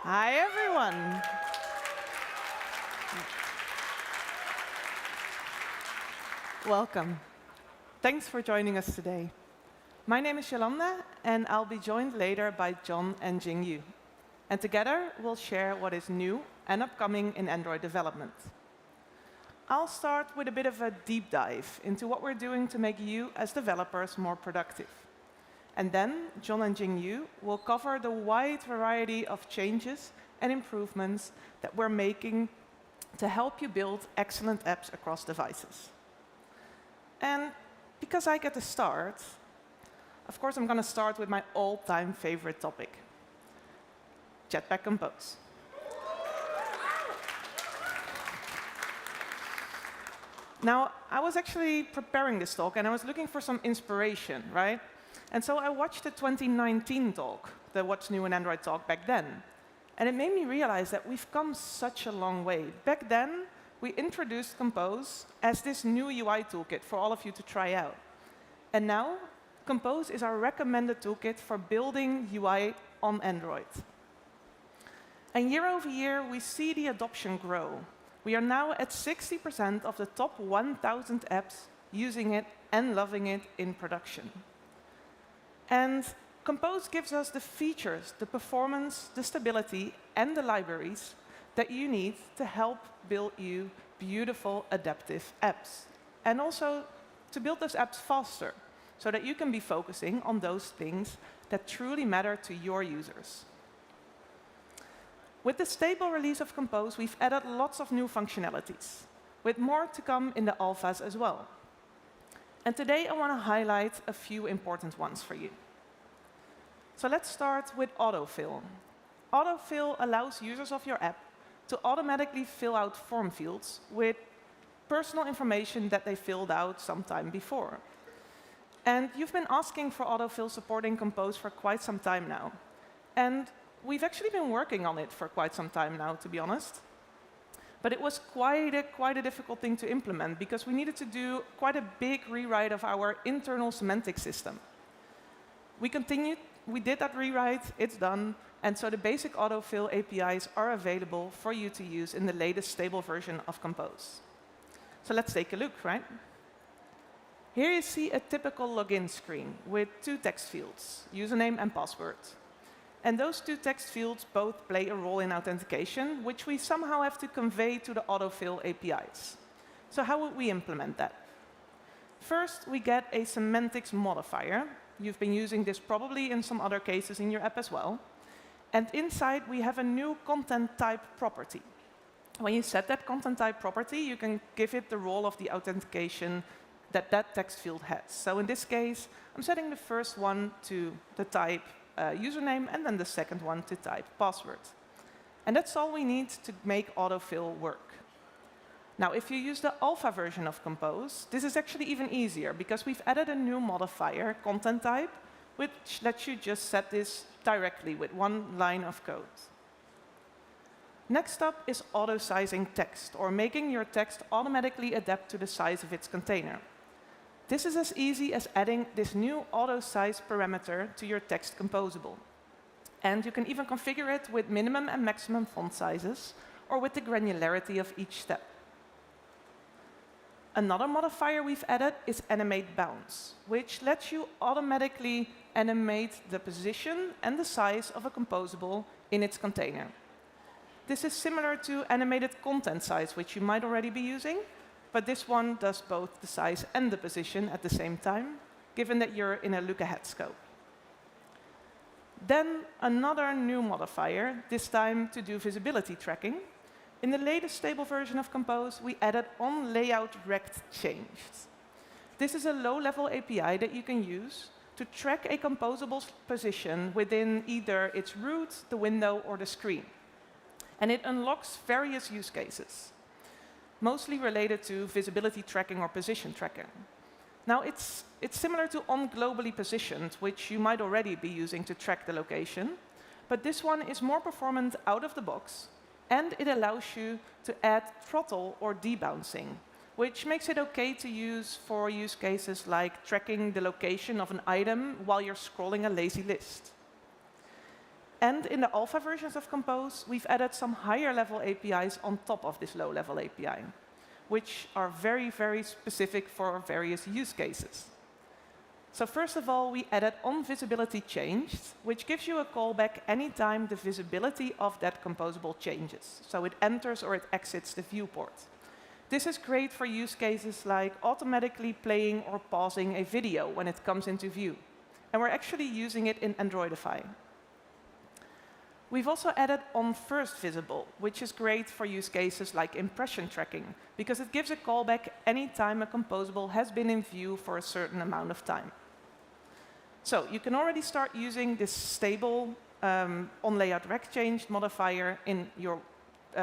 Hi, everyone. Welcome. Thanks for joining us today. My name is Jolanda, and I'll be joined later by John and Jingyu. And together, we'll share what is new and upcoming in Android development. I'll start with a bit of a deep dive into what we're doing to make you, as developers, more productive. And then John and Jingyu will cover the wide variety of changes and improvements that we're making to help you build excellent apps across devices. And because I get to start, of course, I'm going to start with my all-time favorite topic, Jetpack Compose. Now, I was actually preparing this talk, and I was looking for some inspiration, right? And so I watched the 2019 talk, the What's New in Android talk back then. And it made me realize that we've come such a long way. Back then, we introduced Compose as this new UI toolkit for all of you to try out. And now, Compose is our recommended toolkit for building UI on Android. And year over year, we see the adoption grow. We are now at 60% of the top 1,000 apps using it and loving it in production. And Compose gives us the features, the performance, the stability, and the libraries that you need to help build you beautiful, adaptive apps. And also to build those apps faster, so that you can be focusing on those things that truly matter to your users. With the stable release of Compose, we've added lots of new functionalities, with more to come in the alphas as well. And today, I want to highlight a few important ones for you. So let's start with autofill. Autofill allows users of your app to automatically fill out form fields with personal information that they filled out sometime before. And you've been asking for autofill supporting Compose for quite some time now. And we've actually been working on it for quite some time now, to be honest. But it was quite a difficult thing to implement, because we needed to do quite a big rewrite of our internal semantic system. We did that rewrite, it's done, and so the basic autofill APIs are available for you to use in the latest stable version of Compose. So let's take a look, right? Here you see a typical login screen with two text fields, username and password. And those two text fields both play a role in authentication, which we somehow have to convey to the autofill APIs. So how would we implement that? First, we get a semantics modifier. You've been using this probably in some other cases in your app as well. And inside, we have a new content type property. When you set that content type property, you can give it the role of the authentication that that text field has. So in this case, I'm setting the first one to the type username, and then the second one to type password. And that's all we need to make autofill work. Now, if you use the alpha version of Compose, this is actually even easier, because we've added a new modifier, content type, which lets you just set this directly with one line of code. Next up is auto-sizing text, or making your text automatically adapt to the size of its container. This is as easy as adding this new auto-size parameter to your text composable. And you can even configure it with minimum and maximum font sizes, or with the granularity of each step. Another modifier we've added is animate bounce, which lets you automatically animate the position and the size of a composable in its container. This is similar to animated content size, which you might already be using, but this one does both the size and the position at the same time, given that you're in a look-ahead scope. Then another new modifier, this time to do visibility tracking. In the latest stable version of Compose, we added on-layout rect changed. This is a low-level API that you can use to track a composable's position within either its root, the window, or the screen. And it unlocks various use cases, mostly related to visibility tracking or position tracking. Now, it's similar to on-globally positioned, which you might already be using to track the location, but this one is more performant out of the box, and it allows you to add throttle or debouncing, which makes it okay to use for use cases like tracking the location of an item while you're scrolling a lazy list. And in the alpha versions of Compose, we've added some higher-level APIs on top of this low-level API, which are very, very specific for various use cases. So first of all, we added on-visibility changed, which gives you a callback anytime the visibility of that composable changes. So it enters or it exits the viewport. This is great for use cases like automatically playing or pausing a video when it comes into view. And we're actually using it in Androidify. We've also added on first visible, which is great for use cases like impression tracking, because it gives a callback anytime a composable has been in view for a certain amount of time. So you can already start using this stable on-layout rect change modifier in your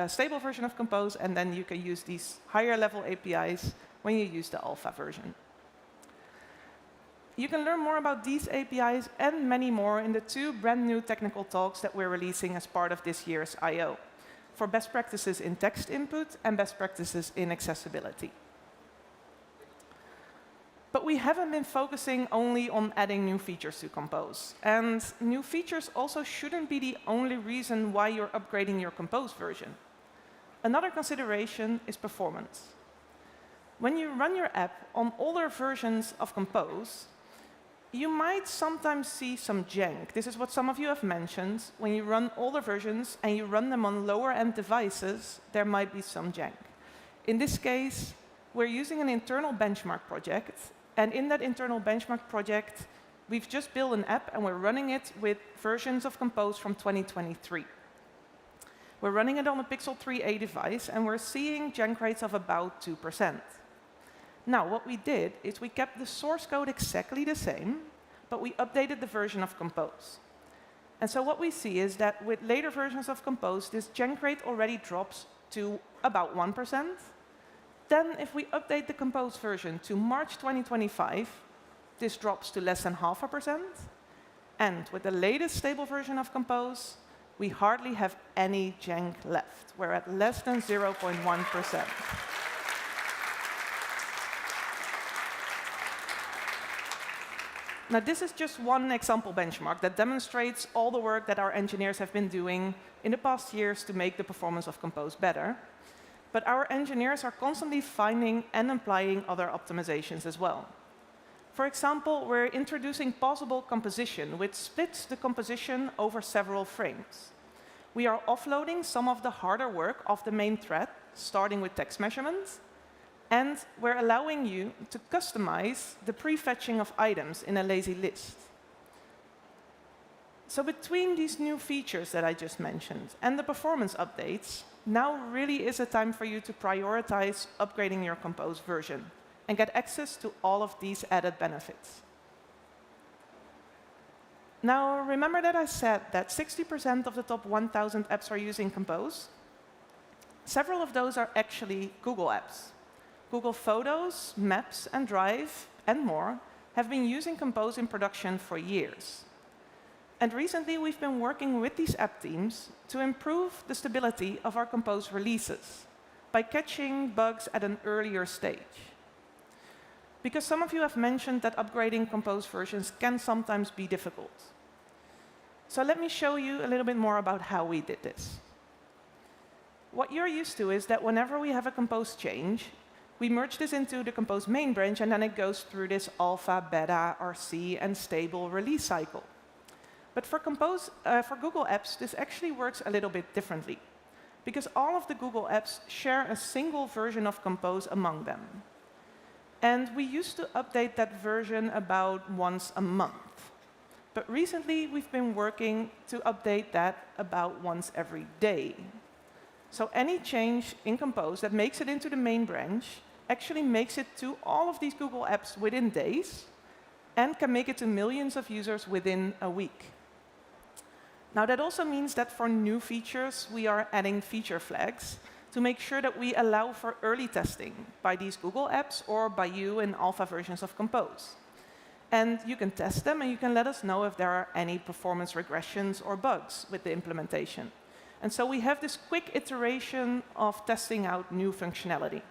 stable version of Compose, and then you can use these higher-level APIs when you use the alpha version. You can learn more about these APIs and many more in the 2 brand new technical talks that we're releasing as part of this year's I/O, for best practices in text input and best practices in accessibility. But we haven't been focusing only on adding new features to Compose. And new features also shouldn't be the only reason why you're upgrading your Compose version. Another consideration is performance. When you run your app on older versions of Compose, you might sometimes see some jank. This is what some of you have mentioned. When you run older versions and you run them on lower-end devices, there might be some jank. In this case, we're using an internal benchmark project. And in that internal benchmark project, we've just built an app, and we're running it with versions of Compose from 2023. We're running it on a Pixel 3a device, and we're seeing jank rates of about 2%. Now, what we did is we kept the source code exactly the same, but we updated the version of Compose. And so what we see is that with later versions of Compose, this jank rate already drops to about 1%. Then, if we update the Compose version to March 2025, this drops to less than 0.5%. And with the latest stable version of Compose, we hardly have any jank left. We're at less than 0.1%. Now, this is just one example benchmark that demonstrates all the work that our engineers have been doing in the past years to make the performance of Compose better. But our engineers are constantly finding and applying other optimizations as well. For example, we're introducing pausable composition, which splits the composition over several frames. We are offloading some of the harder work of the main thread, starting with text measurements. And we're allowing you to customize the prefetching of items in a lazy list. So between these new features that I just mentioned and the performance updates, now really is a time for you to prioritize upgrading your Compose version and get access to all of these added benefits. Now, remember that I said that 60% of the top 1,000 apps are using Compose? Several of those are actually Google apps. Google Photos, Maps, and Drive, and more, have been using Compose in production for years. And recently, we've been working with these app teams to improve the stability of our Compose releases by catching bugs at an earlier stage. Because some of you have mentioned that upgrading Compose versions can sometimes be difficult. So let me show you a little bit more about how we did this. What you're used to is that whenever we have a Compose change, we merge this into the Compose main branch, and then it goes through this alpha, beta, RC, and stable release cycle. But for Google Apps, this actually works a little bit differently, because all of the Google apps share a single version of Compose among them. And we used to update that version about once a month. But recently, we've been working to update that about once every day. So any change in Compose that makes it into the main branch actually makes it to all of these Google apps within days and can make it to millions of users within a week. Now, that also means that for new features, we are adding feature flags to make sure that we allow for early testing by these Google apps or by you in alpha versions of Compose. And you can test them, and you can let us know if there are any performance regressions or bugs with the implementation. And so we have this quick iteration of testing out new functionality.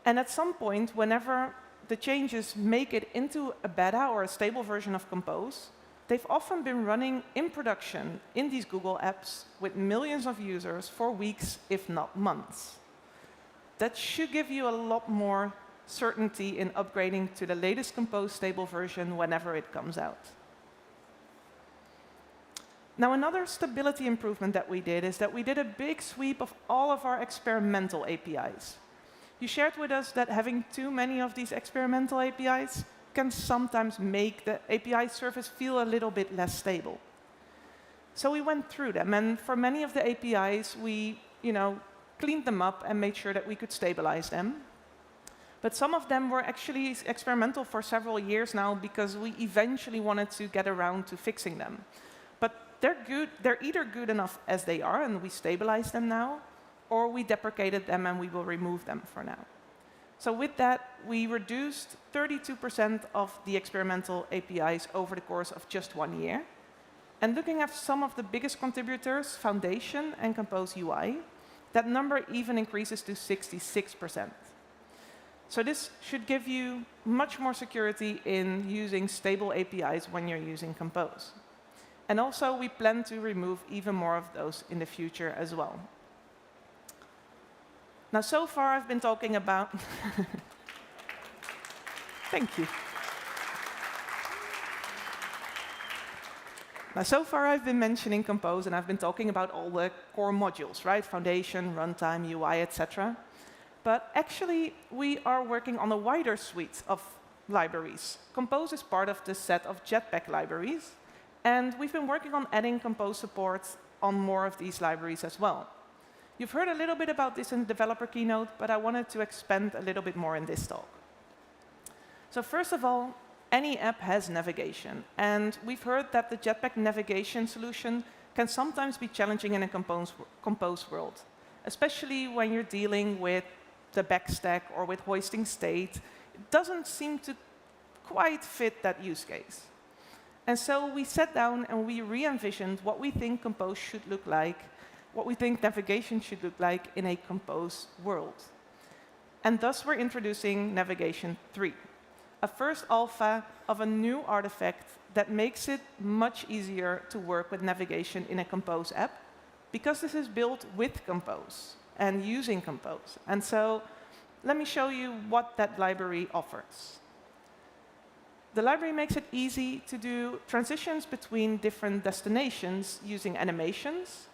And at some point, whenever the changes make it into a beta or a stable version of Compose, they've often been running in production in these Google apps with millions of users for weeks, if not months. That should give you a lot more certainty in upgrading to the latest Compose stable version whenever it comes out. Now, another stability improvement that we did is that we did a big sweep of all of our experimental APIs. You shared with us that having too many of these experimental APIs can sometimes make the API service feel a little bit less stable. So we went through them, and for many of the APIs, we cleaned them up and made sure that we could stabilize them. But some of them were actually experimental for several years now because we eventually wanted to get around to fixing them. But they're either good enough as they are, and we stabilize them now, or we deprecated them and we will remove them for now. So with that, we reduced 32% of the experimental APIs over the course of just 1 year. And looking at some of the biggest contributors, Foundation and Compose UI, that number even increases to 66%. So this should give you much more security in using stable APIs when you're using Compose. And also, we plan to remove even more of those in the future as well. Now, so far, I've been talking about... Thank you. Now, so far, I've been mentioning Compose, and I've been talking about all the core modules, right? Foundation, runtime, UI, etc. But actually, we are working on a wider suite of libraries. Compose is part of the set of Jetpack libraries, and we've been working on adding Compose support on more of these libraries as well. You've heard a little bit about this in the developer keynote, but I wanted to expand a little bit more in this talk. So first of all, any app has navigation, and we've heard that the Jetpack navigation solution can sometimes be challenging in a Compose world, especially when you're dealing with the backstack or with hoisting state. It doesn't seem to quite fit that use case. And so we sat down and we re-envisioned what we think Compose should look like, what we think navigation should look like in a Compose world. And thus we're introducing Navigation 3, a first alpha of a new artifact that makes it much easier to work with navigation in a Compose app, because this is built with Compose and using Compose. And so let me show you what that library offers. The library makes it easy to do transitions between different destinations using animations,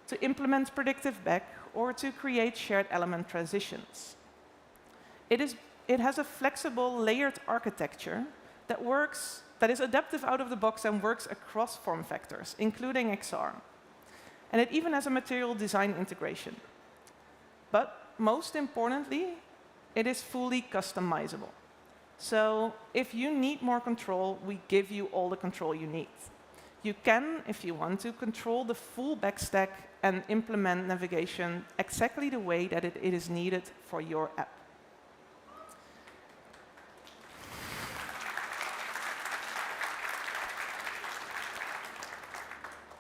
to implement predictive back, or to create shared element transitions. It has a flexible layered architecture that is adaptive out of the box and works across form factors, including XR. And it even has a material design integration. But most importantly, it is fully customizable. So if you need more control, we give you all the control you need. You can, if you want to, control the full backstack and implement navigation exactly the way that it is needed for your app.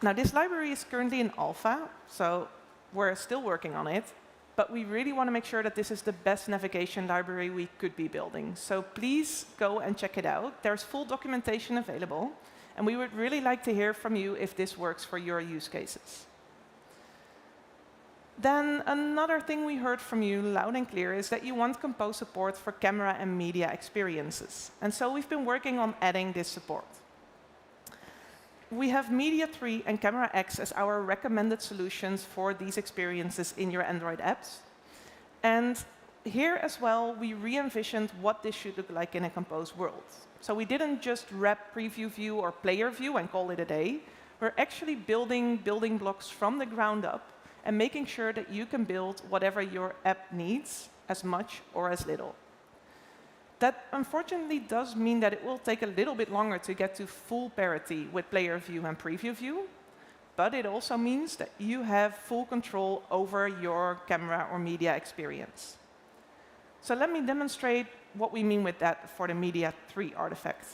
Now, this library is currently in alpha, so we're still working on it. But we really want to make sure that this is the best navigation library we could be building. So please go and check it out. There's full documentation available. And we would really like to hear from you if this works for your use cases. Then another thing we heard from you loud and clear is that you want Compose support for camera and media experiences. And so we've been working on adding this support. We have Media 3 and Camera X as our recommended solutions for these experiences in your Android apps. And here as well, we re-envisioned what this should look like in a Compose world. So we didn't just wrap preview view or player view and call it a day. We're actually building building blocks from the ground up and making sure that you can build whatever your app needs, as much or as little. That unfortunately does mean that it will take a little bit longer to get to full parity with player view and preview view, but it also means that you have full control over your camera or media experience. So let me demonstrate what we mean with that for the Media 3 artifact.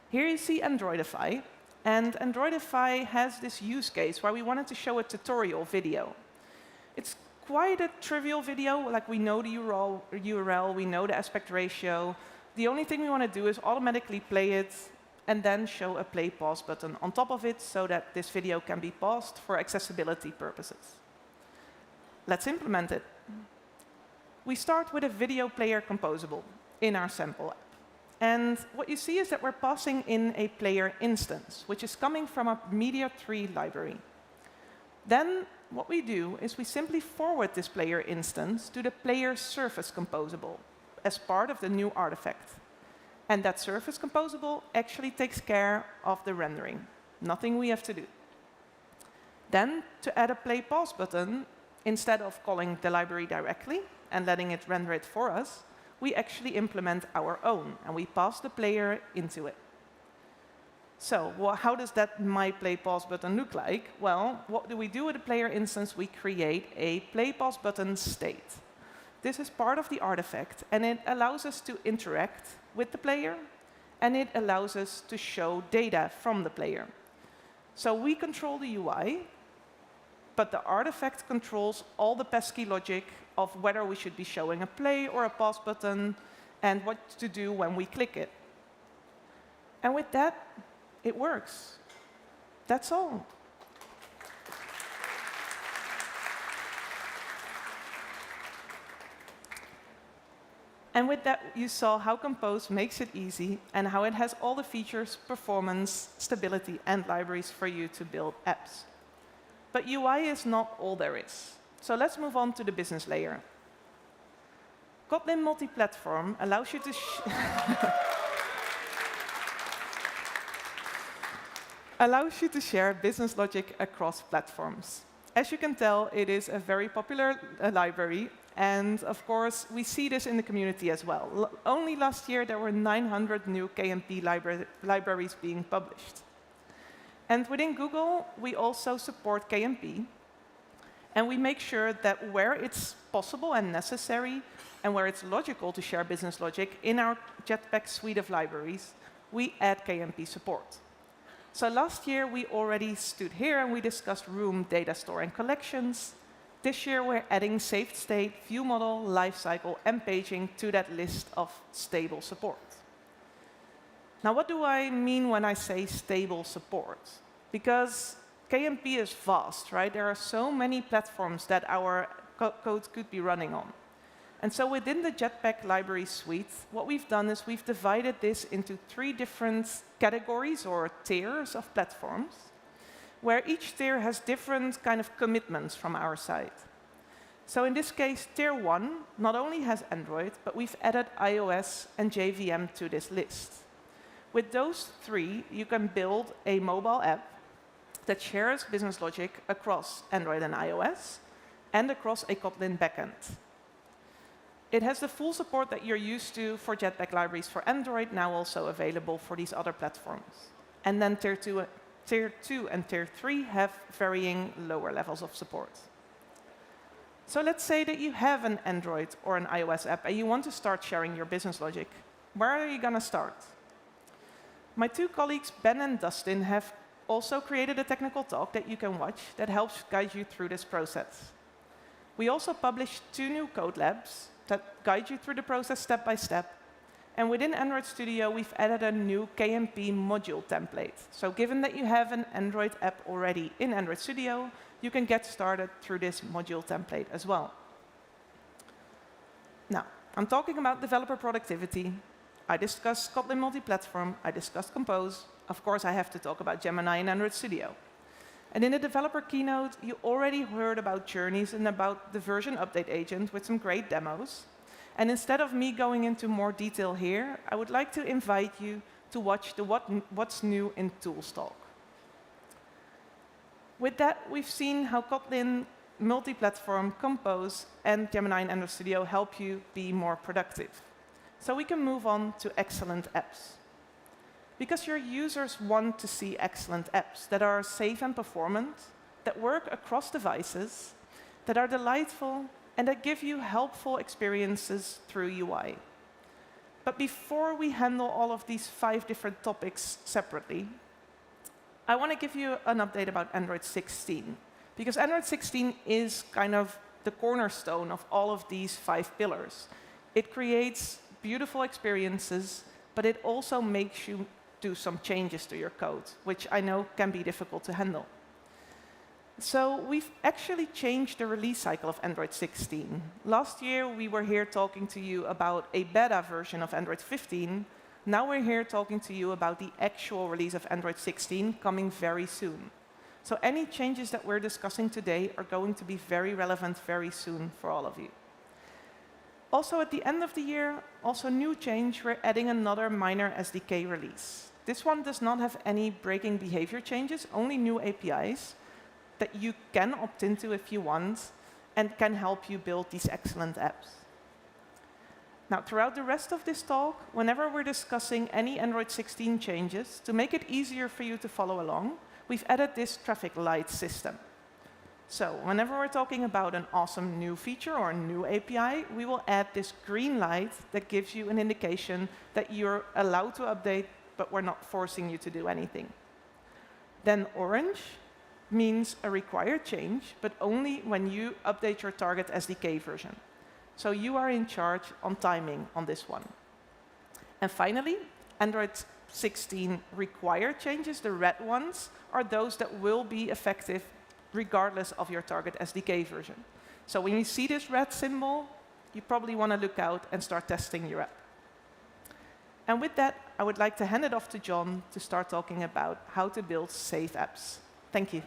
Here you see Androidify, and Androidify has this use case where we wanted to show a tutorial video. It's quite a trivial video, like we know the URL, we know the aspect ratio. The only thing we want to do is automatically play it and then show a play pause button on top of it so that this video can be paused for accessibility purposes. Let's implement it. We start with a video player composable in our sample app. And what you see is that we're passing in a player instance, which is coming from a Media 3 library. Then what we do is we simply forward this player instance to the player surface composable as part of the new artifact. And that surface composable actually takes care of the rendering. Nothing we have to do. Then, to add a play pause button, instead of calling the library directly and letting it render it for us, we actually implement our own, and we pass the player into it. So, how does that my play pause button look like? Well, what do we do with the player instance? We create a play pause button state. This is part of the artifact, and it allows us to interact with the player, and it allows us to show data from the player. So we control the UI, but the artifact controls all the pesky logic of whether we should be showing a play or a pause button, and what to do when we click it. And with that, it works. That's all. And with that, you saw how Compose makes it easy and how it has all the features, performance, stability, and libraries for you to build apps. But UI is not all there is. So let's move on to the business layer. Kotlin Multiplatform allows you to allows you to share business logic across platforms. As you can tell, it is a very popular library, and of course, we see this in the community as well. Only last year, there were 900 new KMP libraries being published. And within Google, we also support KMP, and we make sure that where it's possible and necessary, and where it's logical to share business logic in our Jetpack suite of libraries, we add KMP support. So last year, we already stood here and we discussed room, data store, and collections. This year, we're adding saved state, view model, lifecycle, and paging to that list of stable support. Now, what do I mean when I say stable support? Because KMP is vast, right? There are so many platforms that our code could be running on. And so within the Jetpack library suite, what we've done is we've divided this into 3 different categories or tiers of platforms, where each tier has different kind of commitments from our side. So in this case, tier 1 not only has Android, but we've added iOS and JVM to this list. With those 3, you can build a mobile app that shares business logic across Android and iOS and across a Kotlin backend. It has the full support that you're used to for Jetpack libraries for Android, now also available for these other platforms. And then tier 2 and tier 3 have varying lower levels of support. So let's say that you have an Android or an iOS app and you want to start sharing your business logic. Where are you going to start? My 2 colleagues, Ben and Dustin, have also created a technical talk that you can watch that helps guide you through this process. We also published 2 new code labs that guide you through the process step by step. And within Android Studio, we've added a new KMP module template. So given that you have an Android app already in Android Studio, you can get started through this module template as well. Now, I'm talking about developer productivity. I discussed Kotlin Multiplatform. I discussed Compose. Of course, I have to talk about Gemini in Android Studio. And in the developer keynote, you already heard about journeys and about the version update agent with some great demos. And instead of me going into more detail here, I would like to invite you to watch the What's New in Tools talk. With that, we've seen how Kotlin Multiplatform, Compose, and Gemini in Android Studio help you be more productive. So we can move on to excellent apps. Because your users want to see excellent apps that are safe and performant, that work across devices, that are delightful, and that give you helpful experiences through UI. But before we handle all of these 5 different topics separately, I want to give you an update about Android 16. Because Android 16 is kind of the cornerstone of all of these 5 pillars. It creates beautiful experiences, but it also makes you do some changes to your code, which I know can be difficult to handle. So we've actually changed the release cycle of Android 16. Last year, we were here talking to you about a beta version of Android 15. Now we're here talking to you about the actual release of Android 16 coming very soon. So any changes that we're discussing today are going to be very relevant very soon for all of you. Also, at the end of the year, also new change, we're adding another minor SDK release. This one does not have any breaking behavior changes, only new APIs that you can opt into if you want and can help you build these excellent apps. Now, throughout the rest of this talk, whenever we're discussing any Android 16 changes, to make it easier for you to follow along, we've added this traffic light system. So whenever we're talking about an awesome new feature or a new API, we will add this green light that gives you an indication that you're allowed to update, but we're not forcing you to do anything. Then orange means a required change, but only when you update your target SDK version. So you are in charge on timing on this one. And finally, Android 16 required changes, the red ones, are those that will be effective regardless of your target SDK version. So when you see this red symbol, you probably want to look out and start testing your app. And with that, I would like to hand it off to John to start talking about how to build safe apps. Thank you.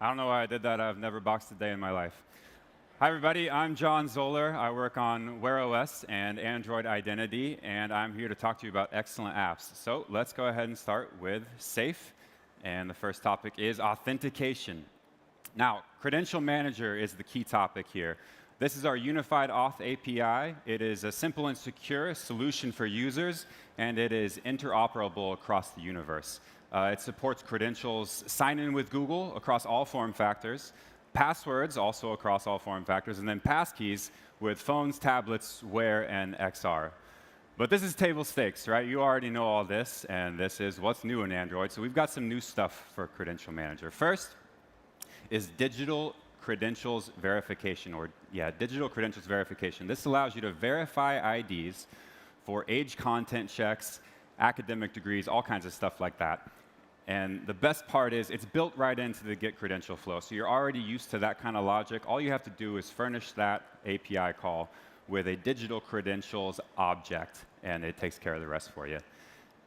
I don't know why I did that. I've never boxed a day in my life. Hi, everybody. I'm John Zoeller. I work on Wear OS and Android Identity, and I'm here to talk to you about excellent apps. So let's go ahead and start with safe. And the first topic is authentication. Now, Credential Manager is the key topic here. This is our unified auth API. It is a simple and secure solution for users, and it is interoperable across the universe. It supports credentials, sign in with Google across all form factors, passwords also across all form factors, and then passkeys with phones, tablets, Wear, and XR. But this is table stakes, right? You already know all this, and this is what's new in Android. So we've got some new stuff for Credential Manager. First is digital credentials verification, digital credentials verification. This allows you to verify IDs for age content checks, academic degrees, all kinds of stuff like that. And the best part is it's built right into the Get credential flow. So you're already used to that kind of logic. All you have to do is furnish that API call with a digital credentials object, and it takes care of the rest for you.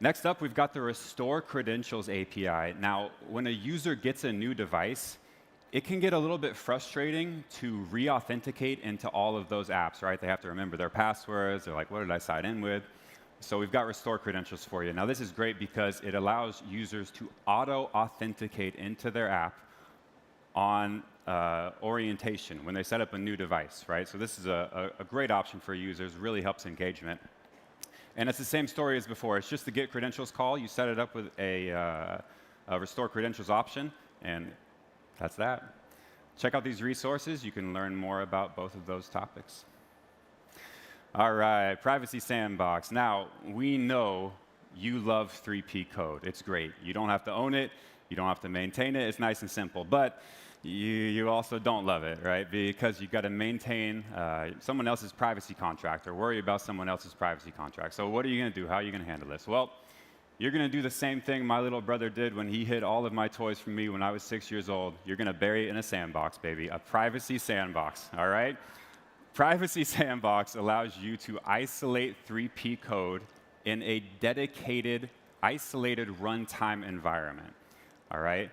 Next up, we've got the Restore Credentials API. Now, when a user gets a new device, it can get a little bit frustrating to re-authenticate into all of those apps, right? They have to remember their passwords. They're like, what did I sign in with? So we've got Restore Credentials for you. Now, this is great because it allows users to auto-authenticate into their app on orientation when they set up a new device, right? So this is a great option for users, really helps engagement. And it's the same story as before. It's just the Get Credentials call. You set it up with a Restore Credentials option, and that's that. Check out these resources. You can learn more about both of those topics. All right, Privacy Sandbox. Now, we know you love 3P code. It's great. You don't have to own it. You don't have to maintain it. It's nice and simple. But you also don't love it, right? Because you've got to maintain someone else's privacy contract or worry about someone else's privacy contract. So what are you going to do? How are you going to handle this? Well, you're going to do the same thing my little brother did when he hid all of my toys from me when I was 6 years old. You're going to bury it in a sandbox, baby, a privacy sandbox, all right? Privacy sandbox allows you to isolate 3P code in a dedicated, isolated runtime environment, all right?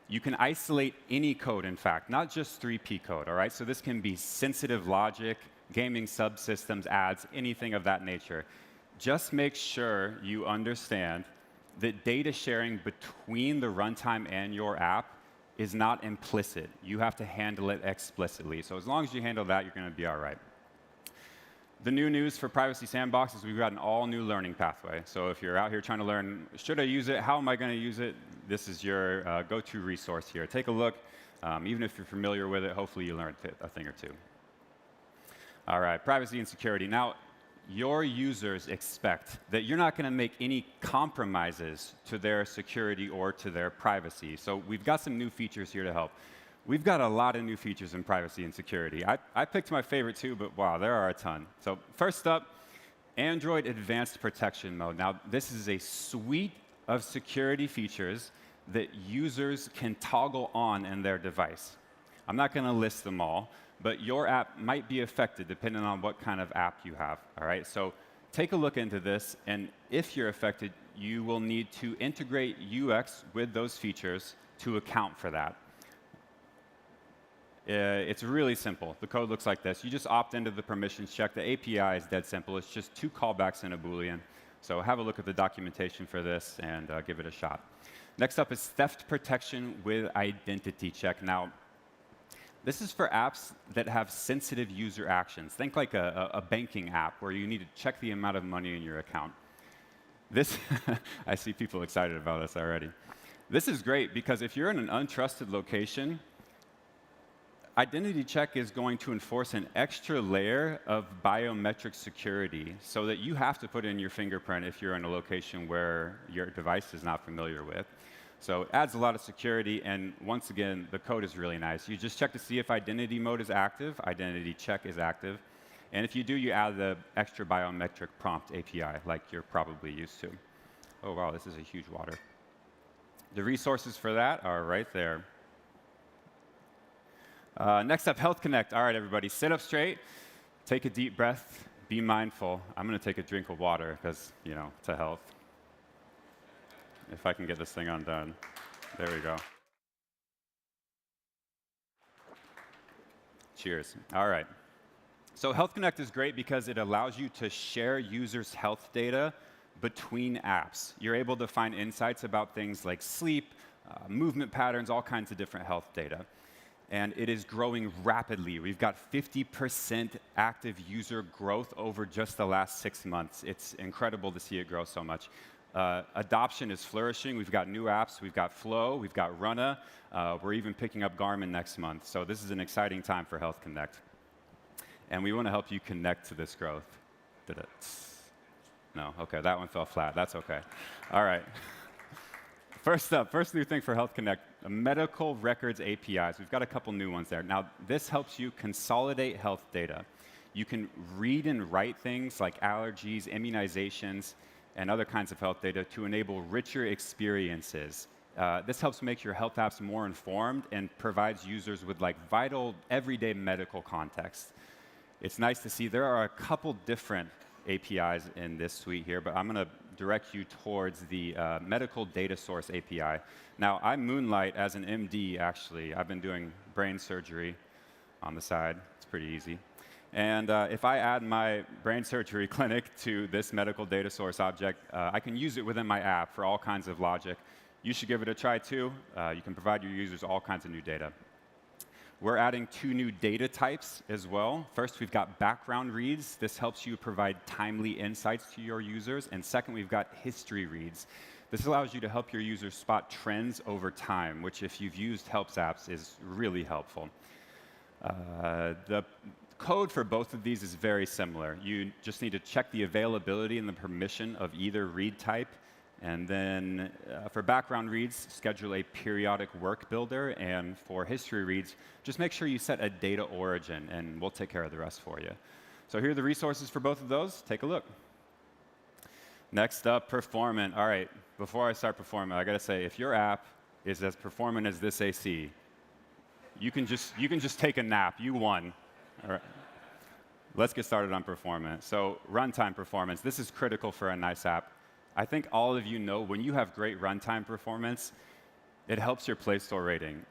You can isolate any code, in fact, not just 3P code, all right? So this can be sensitive logic, gaming subsystems, ads, anything of that nature. Just make sure you understand that data sharing between the runtime and your app is not implicit. You have to handle it explicitly. So as long as you handle that, you're going to be all right. The new news for Privacy Sandbox is we've got an all-new learning pathway. So if you're out here trying to learn, should I use it? How am I going to use it? This is your go-to resource here. Take a look. Even if you're familiar with it, hopefully you learned a thing or two. All right, privacy and security. Now, your users expect that you're not going to make any compromises to their security or to their privacy. So we've got some new features here to help. We've got a lot of new features in privacy and security. I picked my favorite two, but wow, there are a ton. So first up, Android Advanced Protection Mode. Now, this is a suite of security features that users can toggle on in their device. I'm not going to list them all, but your app might be affected depending on what kind of app you have, all right? So take a look into this, and if you're affected, you will need to integrate UX with those features to account for that. It's really simple. The code looks like this. You just opt into the permissions check. The API is dead simple. It's just 2 callbacks and a Boolean. So have a look at the documentation for this and give it a shot. Next up is theft protection with identity check. Now, this is for apps that have sensitive user actions. Think like a banking app where you need to check the amount of money in your account. This, I see people excited about this already. This is great because if you're in an untrusted location, identity check is going to enforce an extra layer of biometric security so that you have to put in your fingerprint if you're in a location where your device is not familiar with. So it adds a lot of security, and once again, the code is really nice. You just check to see if identity mode is active, identity check is active, and if you do, you add the extra biometric prompt API like you're probably used to. Oh wow, this is a huge water. The resources for that are right there. Next up, Health Connect. All right, everybody, sit up straight, take a deep breath, be mindful. I'm going to take a drink of water because, you know, to health. If I can get this thing undone. There we go. Cheers. All right. So Health Connect is great because it allows you to share users' health data between apps. You're able to find insights about things like sleep, movement patterns, all kinds of different health data. And it is growing rapidly. We've got 50% active user growth over just the last 6 months. It's incredible to see it grow so much. Adoption is flourishing. We've got new apps. We've got Flow. We've got Runna. We're even picking up Garmin next month. So this is an exciting time for Health Connect. And we want to help you connect to this growth. Did it? No? OK, that one fell flat. That's OK. All right. First up, first new thing for Health Connect, medical records APIs. We've got a couple new ones there. Now, this helps you consolidate health data. You can read and write things like allergies, immunizations, and other kinds of health data to enable richer experiences. This helps make your health apps more informed and provides users with like vital, everyday medical context. It's nice to see there are a couple different APIs in this suite here, but I'm going to direct you towards the medical data source API. Now, I moonlight as an MD, actually. I've been doing brain surgery on the side. It's pretty easy. And if I add my brain surgery clinic to this medical data source object, I can use it within my app for all kinds of logic. You should give it a try, too. You can provide your users all kinds of new data. We're adding 2 new data types as well. First, we've got background reads. This helps you provide timely insights to your users. And second, we've got history reads. This allows you to help your users spot trends over time, which if you've used Helps apps is really helpful. The code for both of these is very similar. You just need to check the availability and the permission of either read type And then for background reads, schedule a periodic work builder. And for history reads, just make sure you set a data origin, and we'll take care of the rest for you. So here are the resources for both of those. Take a look. Next up, performant. All right, before I start performant, I got to say, if your app is as performant as this AC, you can just take a nap. You won. All right. Let's get started on performance. So runtime performance. This is critical for a nice app. I think all of you know when you have great runtime performance, it helps your Play Store rating.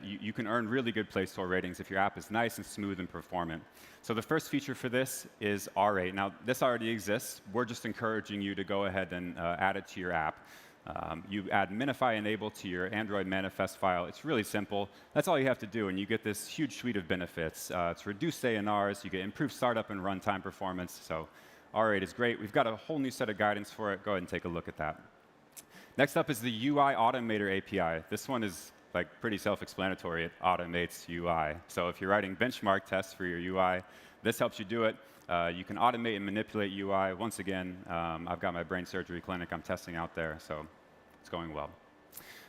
You can earn really good Play Store ratings if your app is nice and smooth and performant. So the first feature for this is R8. Now, this already exists. We're just encouraging you to go ahead and add it to your app. You add minify enable to your Android manifest file. It's really simple. That's all you have to do, and you get this huge suite of benefits. It's reduced ANRs. You get improved startup and runtime performance. So R8 is great. We've got a whole new set of guidance for it. Go ahead and take a look at that. Next up is the UI Automator API. This one is pretty self-explanatory. It automates UI. So if you're writing benchmark tests for your UI, this helps you do it. You can automate and manipulate UI. Once again, I've got my brain surgery clinic I'm testing out there, so it's going well.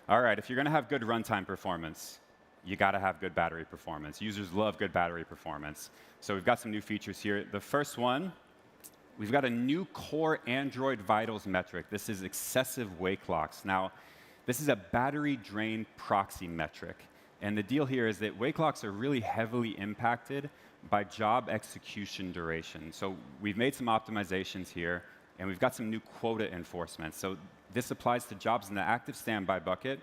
All right, if you're going to have good runtime performance, you got to have good battery performance. Users love good battery performance. So we've got some new features here. The first one, we've got a new core Android vitals metric. This is excessive wake locks. Now, this is a battery drain proxy metric. And the deal here is that wake locks are really heavily impacted by job execution duration. So we've made some optimizations here, and we've got some new quota enforcement. So this applies to jobs in the active standby bucket,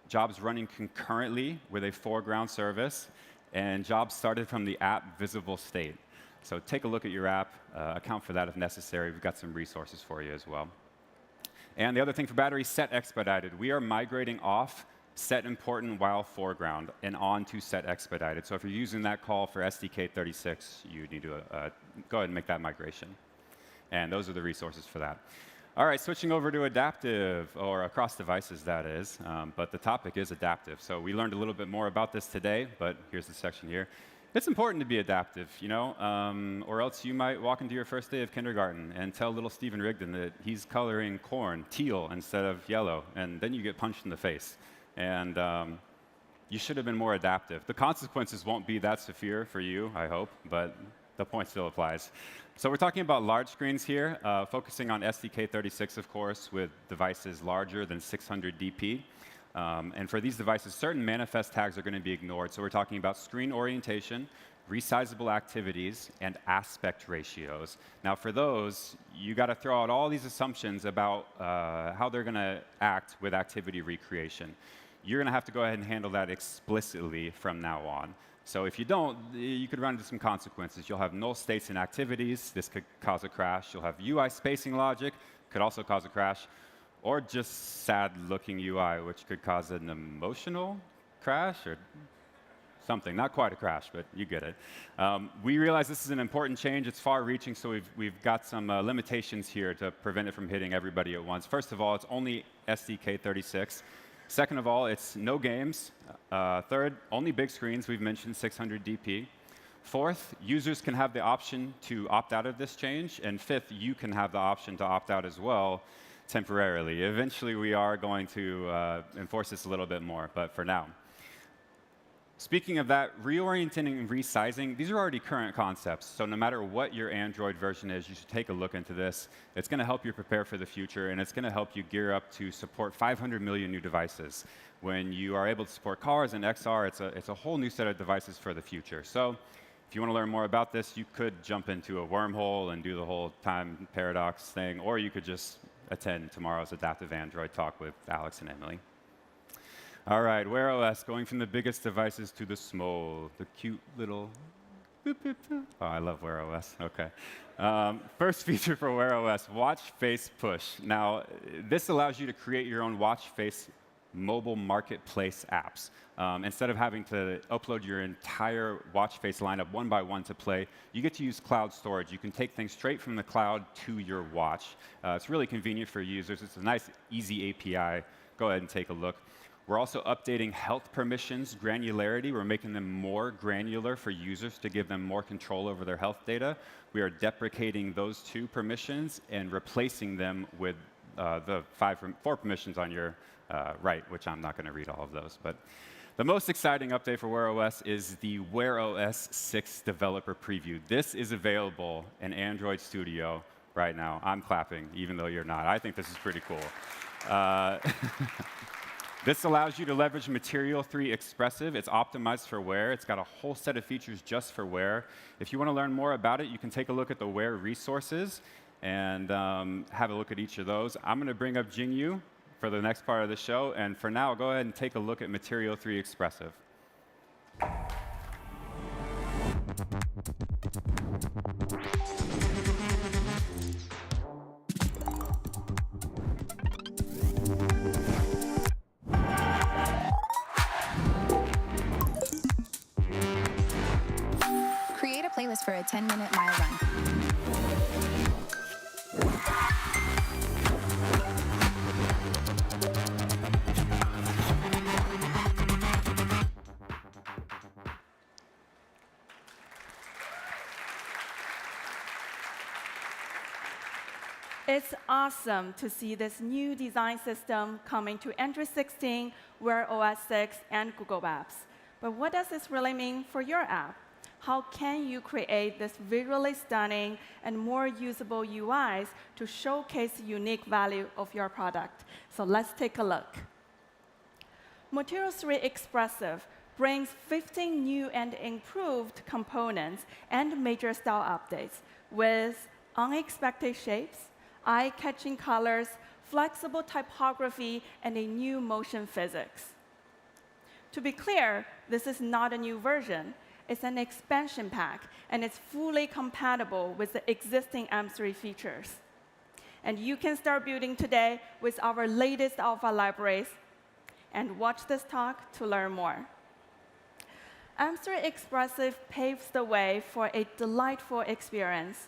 jobs running concurrently with a foreground service, and jobs started from the app visible state. So take a look at your app, account for that if necessary. We've got some resources for you as well. And the other thing for battery, set expedited. We are migrating off set important while foreground and on to set expedited. So if you're using that call for SDK 36, you need to go ahead and make that migration. And those are the resources for that. All right, switching over to adaptive, or across devices, that is. But the topic is adaptive. So we learned a little bit more about this today, but here's the section here. It's important to be adaptive, you know, or else you might walk into your first day of kindergarten and tell little Stephen Rigdon that he's coloring corn teal instead of yellow, and then you get punched in the face. And you should have been more adaptive. The consequences won't be that severe for you, I hope, but the point still applies. So we're talking about large screens here, focusing on SDK 36, of course, with devices larger than 600 dp. And for these devices, certain manifest tags are going to be ignored. So we're talking about screen orientation, resizable activities, and aspect ratios. Now, for those, you got to throw out all these assumptions about how they're going to act with activity recreation. You're going to have to go ahead and handle that explicitly from now on. So if you don't, you could run into some consequences. You'll have null states in activities. This could cause a crash. You'll have UI spacing logic. Could also cause a crash. Or just sad-looking UI, which could cause an emotional crash or something. Not quite a crash, but you get it. We realize this is an important change. It's far-reaching, so we've got some limitations here to prevent it from hitting everybody at once. First of all, it's only SDK 36. Second of all, it's no games. Third, only big screens. We've mentioned 600 dp. Fourth, users can have the option to opt out of this change. And fifth, you can have the option to opt out as well, temporarily. Eventually, we are going to enforce this a little bit more, but for now. Speaking of that, reorienting and resizing, these are already current concepts. So no matter what your Android version is, you should take a look into this. It's going to help you prepare for the future, and it's going to help you gear up to support 500 million new devices. When you are able to support cars and XR, it's a whole new set of devices for the future. So if you want to learn more about this, you could jump into a wormhole and do the whole time paradox thing, or you could just attend tomorrow's Adaptive Android talk with Alex and Emily. All right, Wear OS, going from the biggest devices to the small, the cute little boop, boop, boop. Oh, I love Wear OS. Okay. First feature for Wear OS, watch face push. Now, this allows you to create your own watch face mobile marketplace apps. Instead of having to upload your entire watch face lineup one by one to play, you get to use cloud storage. You can take things straight from the cloud to your watch. It's really convenient for users. It's a nice, easy API. Go ahead and take a look. We're also updating health permissions granularity. We're making them more granular for users to give them more control over their health data. We are deprecating those two permissions and replacing them with the four permissions on your right, which I'm not going to read all of those. But the most exciting update for Wear OS is the Wear OS 6 developer preview. This is available in Android Studio right now. I'm clapping, even though you're not. I think this is pretty cool. This allows you to leverage Material 3 Expressive. It's optimized for Wear. It's got a whole set of features just for Wear. If you want to learn more about it, you can take a look at the Wear resources and have a look at each of those. I'm going to bring up Jingyu for the next part of the show. And for now, go ahead and take a look at Material 3 Expressive. Create a playlist for a 10-minute mile run. It's awesome to see this new design system coming to Android 16, Wear OS 6, and Google Maps. But what does this really mean for your app? How can you create this visually stunning and more usable UIs to showcase the unique value of your product? So let's take a look. Material 3 Expressive brings 15 new and improved components and major style updates with unexpected shapes, eye-catching colors, flexible typography, and a new motion physics. To be clear, this is not a new version. It's an expansion pack, and it's fully compatible with the existing M3 features. And you can start building today with our latest alpha libraries. And watch this talk to learn more. M3 Expressive paves the way for a delightful experience.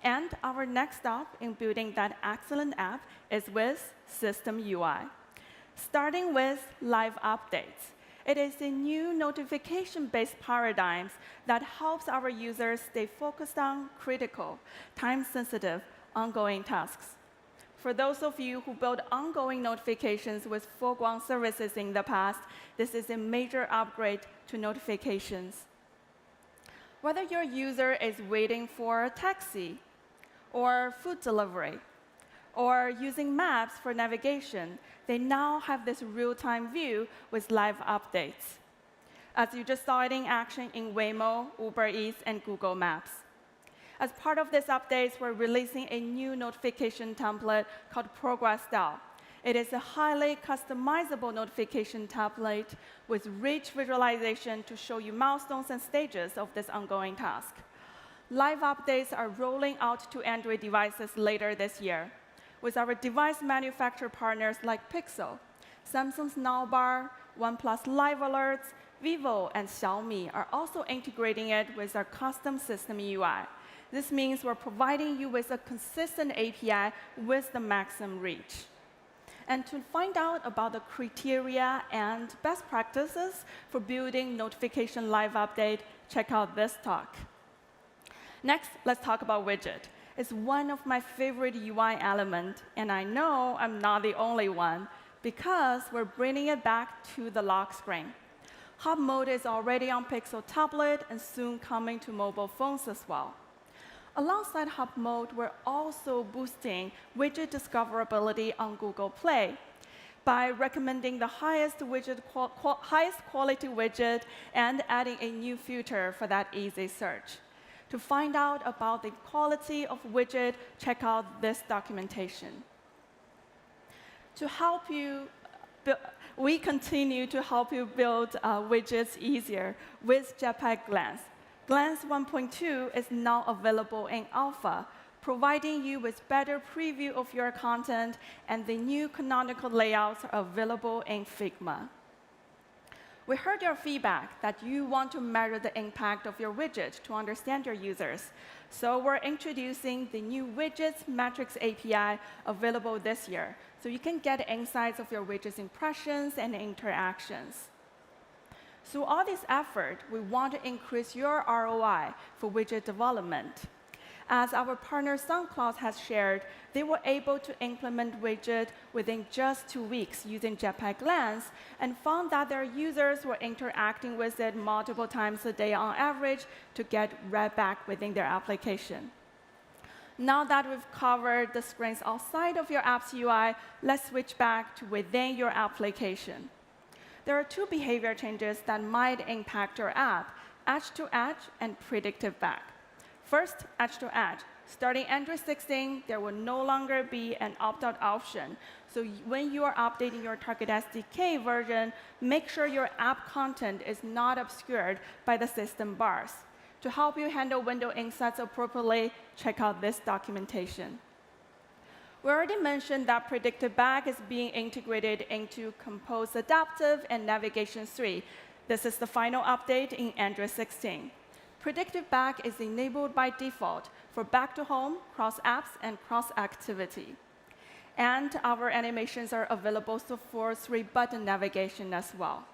And our next stop in building that excellent app is with System UI. Starting with live updates. It is a new notification-based paradigm that helps our users stay focused on critical, time-sensitive, ongoing tasks. For those of you who build ongoing notifications with foreground services in the past, this is a major upgrade to notifications. Whether your user is waiting for a taxi, or food delivery, or using maps for navigation, they now have this real-time view with live updates, as you just saw it in action in Waymo, Uber Eats, and Google Maps. As part of this update, we're releasing a new notification template called Progress Style. It is a highly customizable notification template with rich visualization to show you milestones and stages of this ongoing task. Live updates are rolling out to Android devices later this year, with our device manufacturer partners like Pixel, Samsung's Nowbar, OnePlus Live Alerts, Vivo, and Xiaomi are also integrating it with our custom system UI. This means we're providing you with a consistent API with the maximum reach. And to find out about the criteria and best practices for building notification live update, check out this talk. Next, let's talk about widget. It's one of my favorite UI elements, and I know I'm not the only one, because we're bringing it back to the lock screen. Hub mode is already on Pixel tablet and soon coming to mobile phones as well. Alongside Hub mode, we're also boosting widget discoverability on Google Play by recommending the highest quality widget and adding a new feature for that easy search. To find out about the quality of widget, check out this documentation. To help you, we continue to help you build widgets easier with Jetpack Glance. Glance 1.2 is now available in alpha, providing you with better preview of your content, and the new canonical layouts are available in Figma. We heard your feedback that you want to measure the impact of your widget to understand your users. So we're introducing the new Widgets Metrics API available this year, so you can get insights of your widget's impressions and interactions. Through all this effort, we want to increase your ROI for widget development. As our partner SoundCloud has shared, they were able to implement widget within just 2 weeks using Jetpack Lens and found that their users were interacting with it multiple times a day on average to get read back within their application. Now that we've covered the screens outside of your app's UI, let's switch back to within your application. There are 2 behavior changes that might impact your app: edge-to-edge and predictive back. First, edge-to-edge. Starting Android 16, there will no longer be an opt-out option. So when you are updating your Target SDK version, make sure your app content is not obscured by the system bars. To help you handle window insets appropriately, check out this documentation. We already mentioned that Predictive Back is being integrated into Compose Adaptive and Navigation 3. This is the final update in Android 16. Predictive Back is enabled by default for back to home, cross apps, and cross activity. And our animations are available for 3-button navigation as well.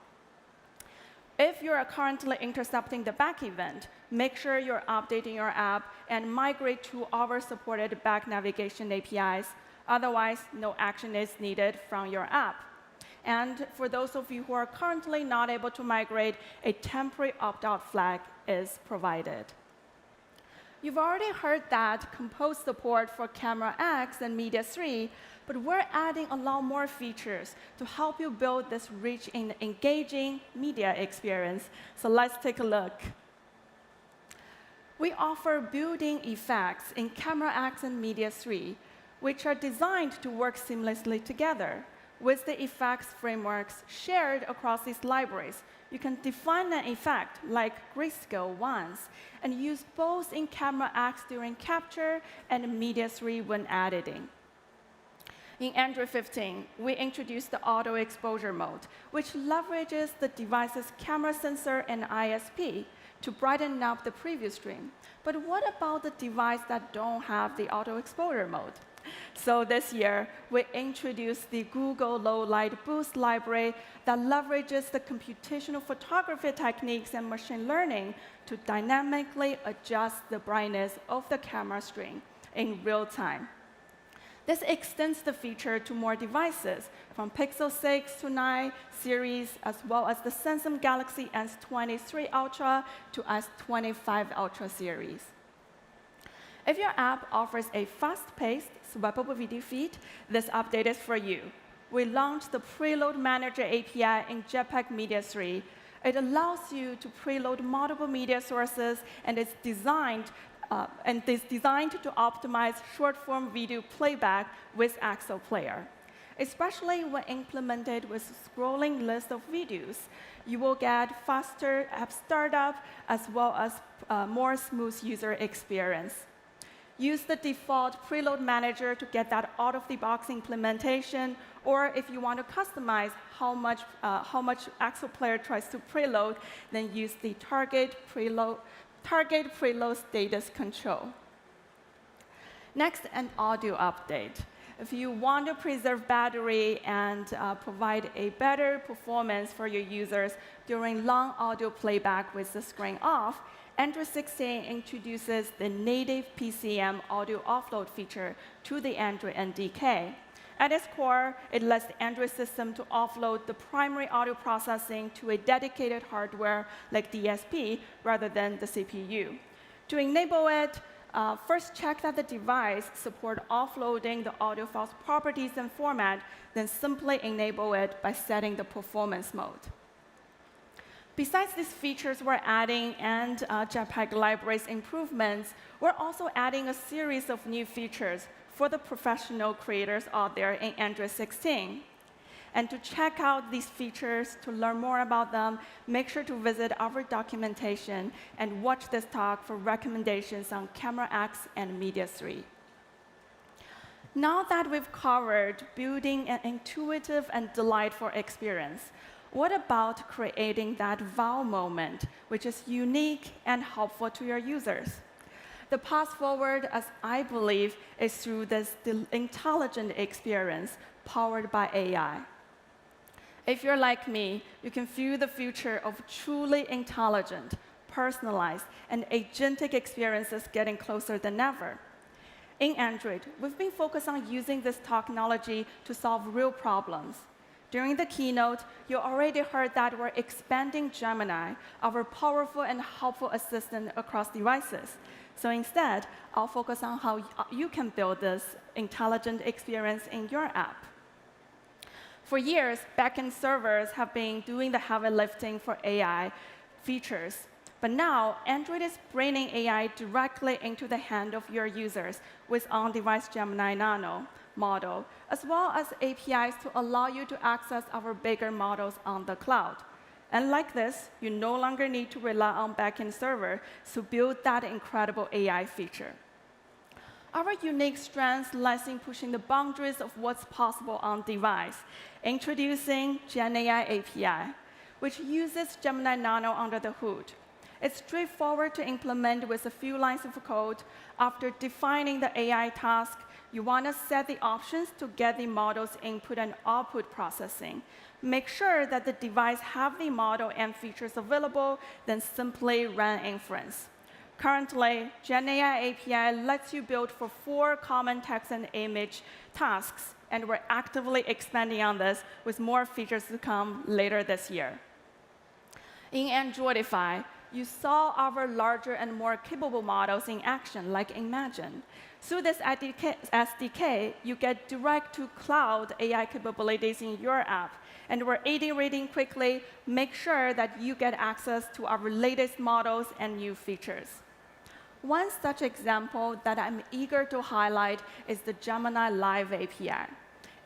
If you are currently intercepting the back event, make sure you're updating your app and migrate to our supported back navigation APIs. Otherwise, no action is needed from your app. And for those of you who are currently not able to migrate, a temporary opt-out flag is provided. You've already heard that Compose support for Camera X and Media 3, but we're adding a lot more features to help you build this rich and engaging media experience. So let's take a look. We offer built-in effects in Camera X and Media 3, which are designed to work seamlessly together. With the effects frameworks shared across these libraries, you can define an effect like grayscale once and use both in Camera X during capture and Media 3 when editing. In Android 15, we introduced the auto exposure mode, which leverages the device's camera sensor and ISP to brighten up the preview stream. But what about the devices that don't have the auto exposure mode? So this year, we introduced the Google Low Light Boost library that leverages the computational photography techniques and machine learning to dynamically adjust the brightness of the camera stream in real time. This extends the feature to more devices, from Pixel 6 to 9 series, as well as the Samsung Galaxy S23 Ultra to S25 Ultra series. If your app offers a fast-paced, swappable video feed, this update is for you. We launched the Preload Manager API in Jetpack Media 3. It allows you to preload multiple media sources, and is designed to optimize short-form video playback with Axel Player. Especially when implemented with a scrolling list of videos, you will get faster app startup as well as more smooth user experience. Use the default preload manager to get that out-of-the-box implementation, or if you want to customize how much Axel Player tries to preload, then use the target preload status control. Next, an audio update. If you want to preserve battery and provide a better performance for your users during long audio playback with the screen off, Android 16 introduces the native PCM audio offload feature to the Android NDK. At its core, it lets the Android system to offload the primary audio processing to a dedicated hardware like DSP rather than the CPU. To enable it, first check that the device supports offloading the audio file's properties and format, then simply enable it by setting the performance mode. Besides these features we're adding and Jetpack libraries improvements, we're also adding a series of new features for the professional creators out there in Android 16. And to check out these features, to learn more about them, make sure to visit our documentation and watch this talk for recommendations on Camera X and Media 3. Now that we've covered building an intuitive and delightful experience, what about creating that wow moment, which is unique and helpful to your users? The path forward, as I believe, is through this intelligent experience powered by AI. If you're like me, you can feel the future of truly intelligent, personalized, and agentic experiences getting closer than ever. In Android, we've been focused on using this technology to solve real problems. During the keynote, you already heard that we're expanding Gemini, our powerful and helpful assistant, across devices. So instead, I'll focus on how you can build this intelligent experience in your app. For years, backend servers have been doing the heavy lifting for AI features. But now, Android is bringing AI directly into the hand of your users with on-device Gemini Nano model, as well as APIs to allow you to access our bigger models on the cloud. And like this, you no longer need to rely on backend server to build that incredible AI feature. Our unique strength lies in pushing the boundaries of what's possible on device, introducing GenAI API, which uses Gemini Nano under the hood. It's straightforward to implement with a few lines of code. After defining the AI task, you want to set the options to get the model's input and output processing. Make sure that the device have the model and features available, then simply run inference. Currently, GenAI API lets you build for 4 common text and image tasks, and we're actively expanding on this with more features to come later this year. In Androidify, you saw our larger and more capable models in action, like Imagine. Through this SDK, you get direct-to-cloud AI capabilities in your app, and we're iterating quickly, make sure that you get access to our latest models and new features. One such example that I'm eager to highlight is the Gemini Live API.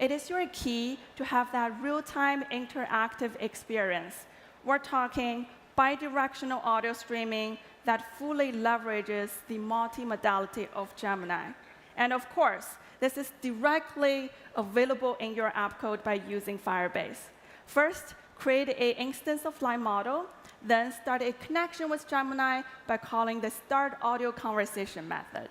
It is your key to have that real-time interactive experience. We're talking bidirectional audio streaming that fully leverages the multimodality of Gemini. And of course, this is directly available in your app code by using Firebase. First, create an instance of Live model, then start a connection with Gemini by calling the start audio conversation method.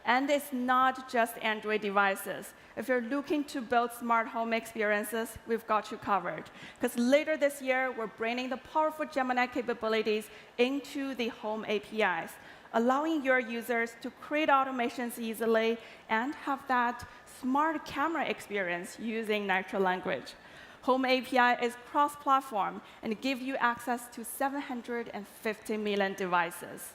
And it's not just Android devices. If you're looking to build smart home experiences, we've got you covered. Because later this year, we're bringing the powerful Gemini capabilities into the home APIs, allowing your users to create automations easily and have that smart camera experience using natural language. Home API is cross-platform and gives you access to 750 million devices.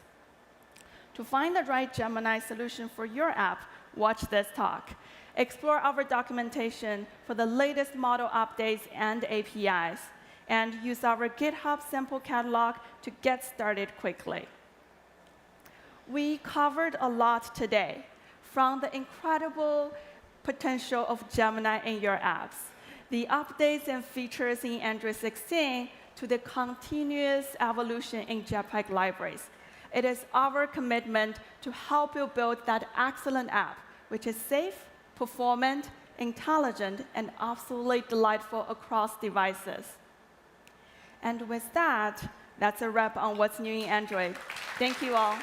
To find the right Gemini solution for your app, watch this talk. Explore our documentation for the latest model updates and APIs, and use our GitHub sample catalog to get started quickly. We covered a lot today, from the incredible potential of Gemini in your apps, the updates and features in Android 16, to the continuous evolution in Jetpack libraries. It is our commitment to help you build that excellent app, which is safe, performant, intelligent, and absolutely delightful across devices. And with that, that's a wrap on what's new in Android. Thank you all.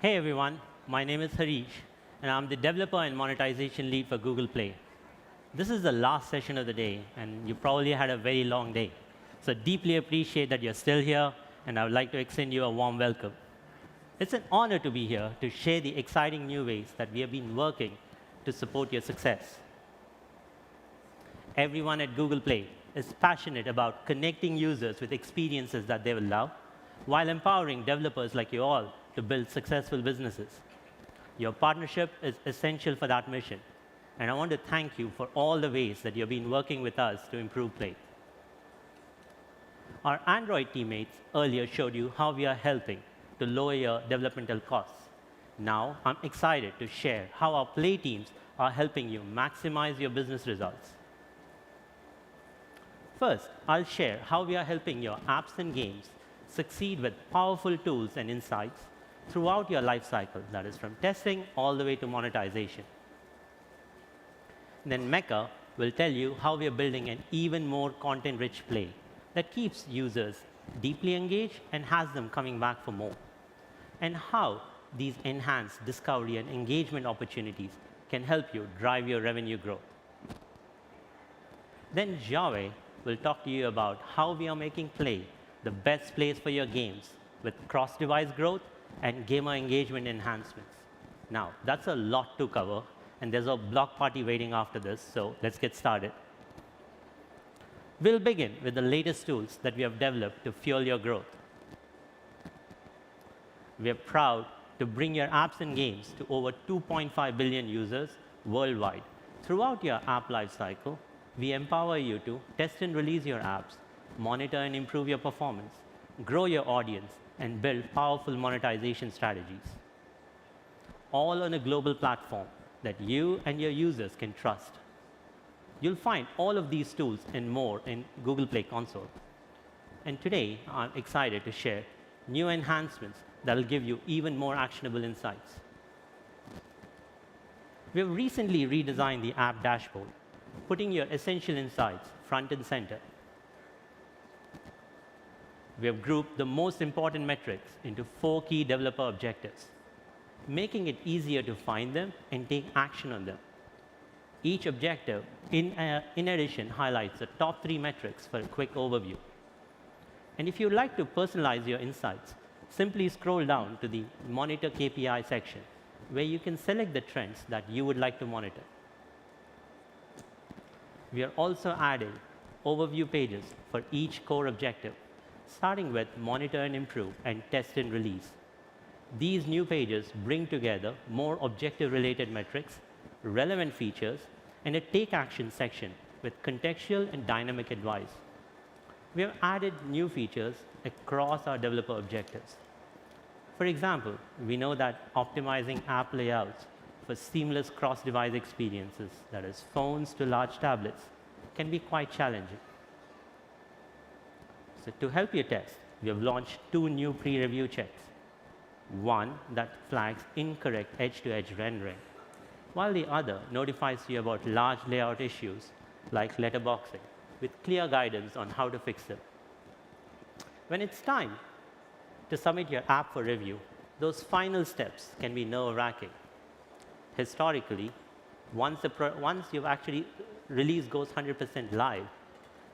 Hey everyone, my name is Hareesh, and I'm the developer and monetization lead for Google Play. This is the last session of the day, and you probably had a very long day. So deeply appreciate that you're still here, and I would like to extend you a warm welcome. It's an honor to be here to share the exciting new ways that we have been working to support your success. Everyone at Google Play is passionate about connecting users with experiences that they will love, while empowering developers like you all to build successful businesses. Your partnership is essential for that mission, and I want to thank you for all the ways that you've been working with us to improve Play. Our Android teammates earlier showed you how we are helping to lower your developmental costs. Now, I'm excited to share how our Play teams are helping you maximize your business results. First, I'll share how we are helping your apps and games succeed with powerful tools and insights throughout your life cycle, that is from testing all the way to monetization. Then Mekka will tell you how we are building an even more content-rich Play that keeps users deeply engaged and has them coming back for more, and how these enhanced discovery and engagement opportunities can help you drive your revenue growth. Then Jiahui will talk to you about how we are making Play the best place for your games with cross-device growth and gamer engagement enhancements. Now, that's a lot to cover, and there's a block party waiting after this, so let's get started. We'll begin with the latest tools that we have developed to fuel your growth. We are proud to bring your apps and games to over 2.5 billion users worldwide. Throughout your app lifecycle, we empower you to test and release your apps, monitor and improve your performance, grow your audience, and build powerful monetization strategies, all on a global platform that you and your users can trust. You'll find all of these tools and more in Google Play Console. And today, I'm excited to share new enhancements that will give you even more actionable insights. We have recently redesigned the app dashboard, putting your essential insights front and center. We have grouped the most important metrics into 4 key developer objectives, making it easier to find them and take action on them. Each objective, in addition, highlights the top 3 metrics for a quick overview. And if you'd like to personalize your insights, simply scroll down to the Monitor KPI section, where you can select the trends that you would like to monitor. We are also adding overview pages for each core objective, starting with Monitor and Improve and Test and Release. These new pages bring together more objective-related metrics, relevant features, and a Take Action section with contextual and dynamic advice. We have added new features across our developer objectives. For example, we know that optimizing app layouts for seamless cross-device experiences, that is, phones to large tablets, can be quite challenging. So to help you test, we have launched 2 new pre-review checks. One that flags incorrect edge-to-edge rendering, while the other notifies you about large layout issues like letterboxing, with clear guidance on how to fix them. When it's time to submit your app for review, those final steps can be nerve-wracking. Historically, once you've actually release goes 100% live,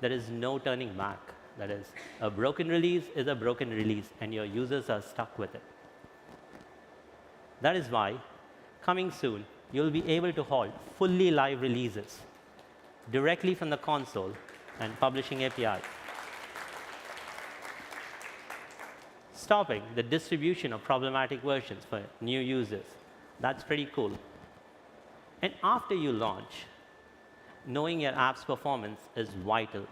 there is no turning back. That is, a broken release is a broken release, and your users are stuck with it. That is why, coming soon, you'll be able to halt fully live releases directly from the console and publishing API, stopping the distribution of problematic versions for new users. That's pretty cool. And after you launch, knowing your app's performance is vital.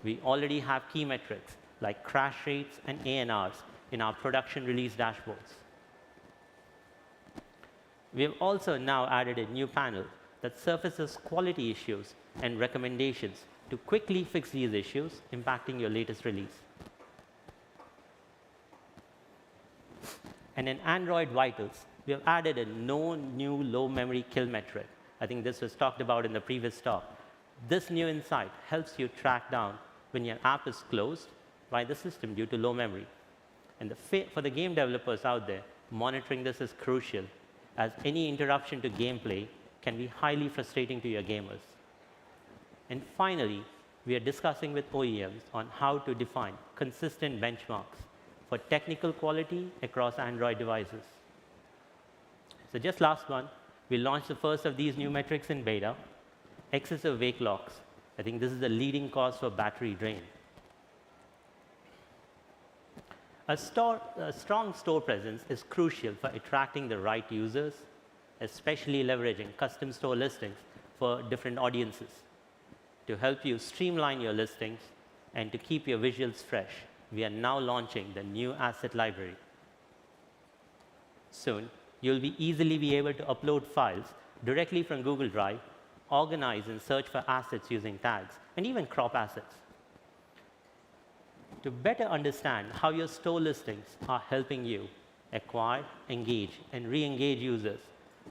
We already have key metrics like crash rates and ANRs in our production release dashboards. We have also now added a new panel that surfaces quality issues and recommendations to quickly fix these issues impacting your latest release. And in Android Vitals, we have added a no new low memory kill metric. I think this was talked about in the previous talk. This new insight helps you track down when your app is closed by the system due to low memory. And for the game developers out there, monitoring this is crucial, as any interruption to gameplay can be highly frustrating to your gamers. And finally, we are discussing with OEMs on how to define consistent benchmarks for technical quality across Android devices. So just last month, we launched the first of these new metrics in beta, excessive wake locks. I think this is the leading cause for battery drain. A strong store presence is crucial for attracting the right users, especially leveraging custom store listings for different audiences. To help you streamline your listings and to keep your visuals fresh, we are now launching the new asset library. Soon, you'll easily be able to upload files directly from Google Drive, organize and search for assets using tags, and even crop assets. To better understand how your store listings are helping you acquire, engage, and re-engage users,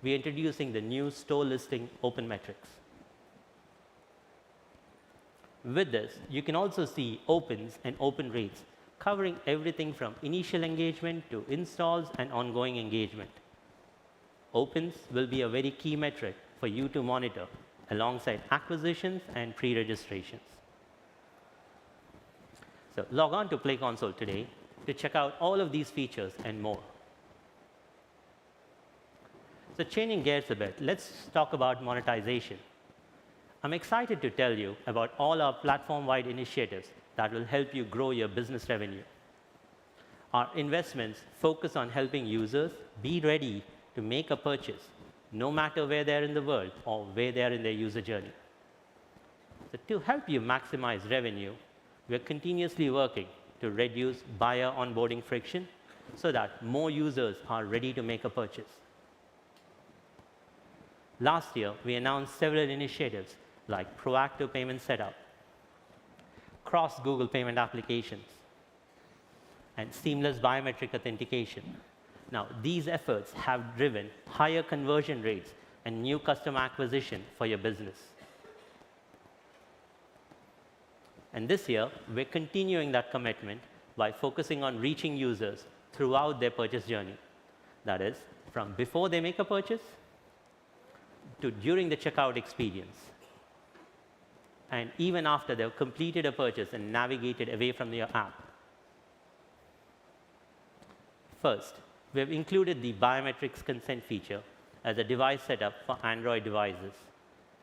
we are introducing the new store listing open metrics. With this, you can also see opens and open rates, covering everything from initial engagement to installs and ongoing engagement. Opens will be a very key metric for you to monitor alongside acquisitions and pre-registrations. So log on to Play Console today to check out all of these features and more. So changing gears a bit, let's talk about monetization. I'm excited to tell you about all our platform-wide initiatives that will help you grow your business revenue. Our investments focus on helping users be ready to make a purchase, no matter where they're in the world or where they're in their user journey. So to help you maximize revenue, we're continuously working to reduce buyer onboarding friction so that more users are ready to make a purchase. Last year, we announced several initiatives like proactive payment setup, cross-Google payment applications, and seamless biometric authentication. Now, these efforts have driven higher conversion rates and new customer acquisition for your business. And this year, we're continuing that commitment by focusing on reaching users throughout their purchase journey. That is, from before they make a purchase to during the checkout experience, and even after they've completed a purchase and navigated away from your app. First, we have included the biometrics consent feature as a device setup for Android devices.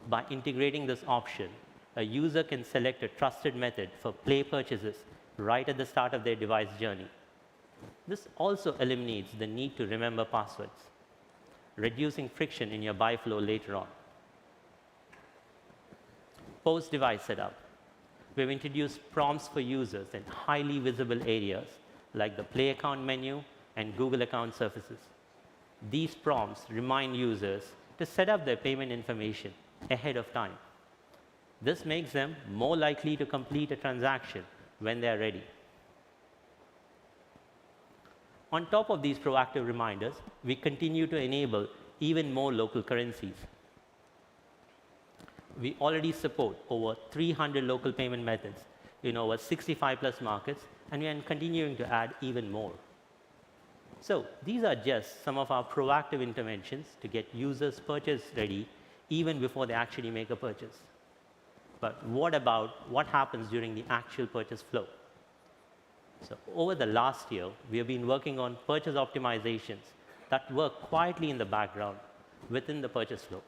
By integrating this option, a user can select a trusted method for Play purchases right at the start of their device journey. This also eliminates the need to remember passwords, reducing friction in your buy flow later on. Post-device setup. We've introduced prompts for users in highly visible areas like the Play account menu and Google account surfaces. These prompts remind users to set up their payment information ahead of time. This makes them more likely to complete a transaction when they're ready. On top of these proactive reminders, we continue to enable even more local currencies. We already support over 300 local payment methods in over 65+ markets, and we are continuing to add even more. So these are just some of our proactive interventions to get users purchase ready even before they actually make a purchase. But what about what happens during the actual purchase flow? So over the last year, we have been working on purchase optimizations that work quietly in the background within the purchase flow.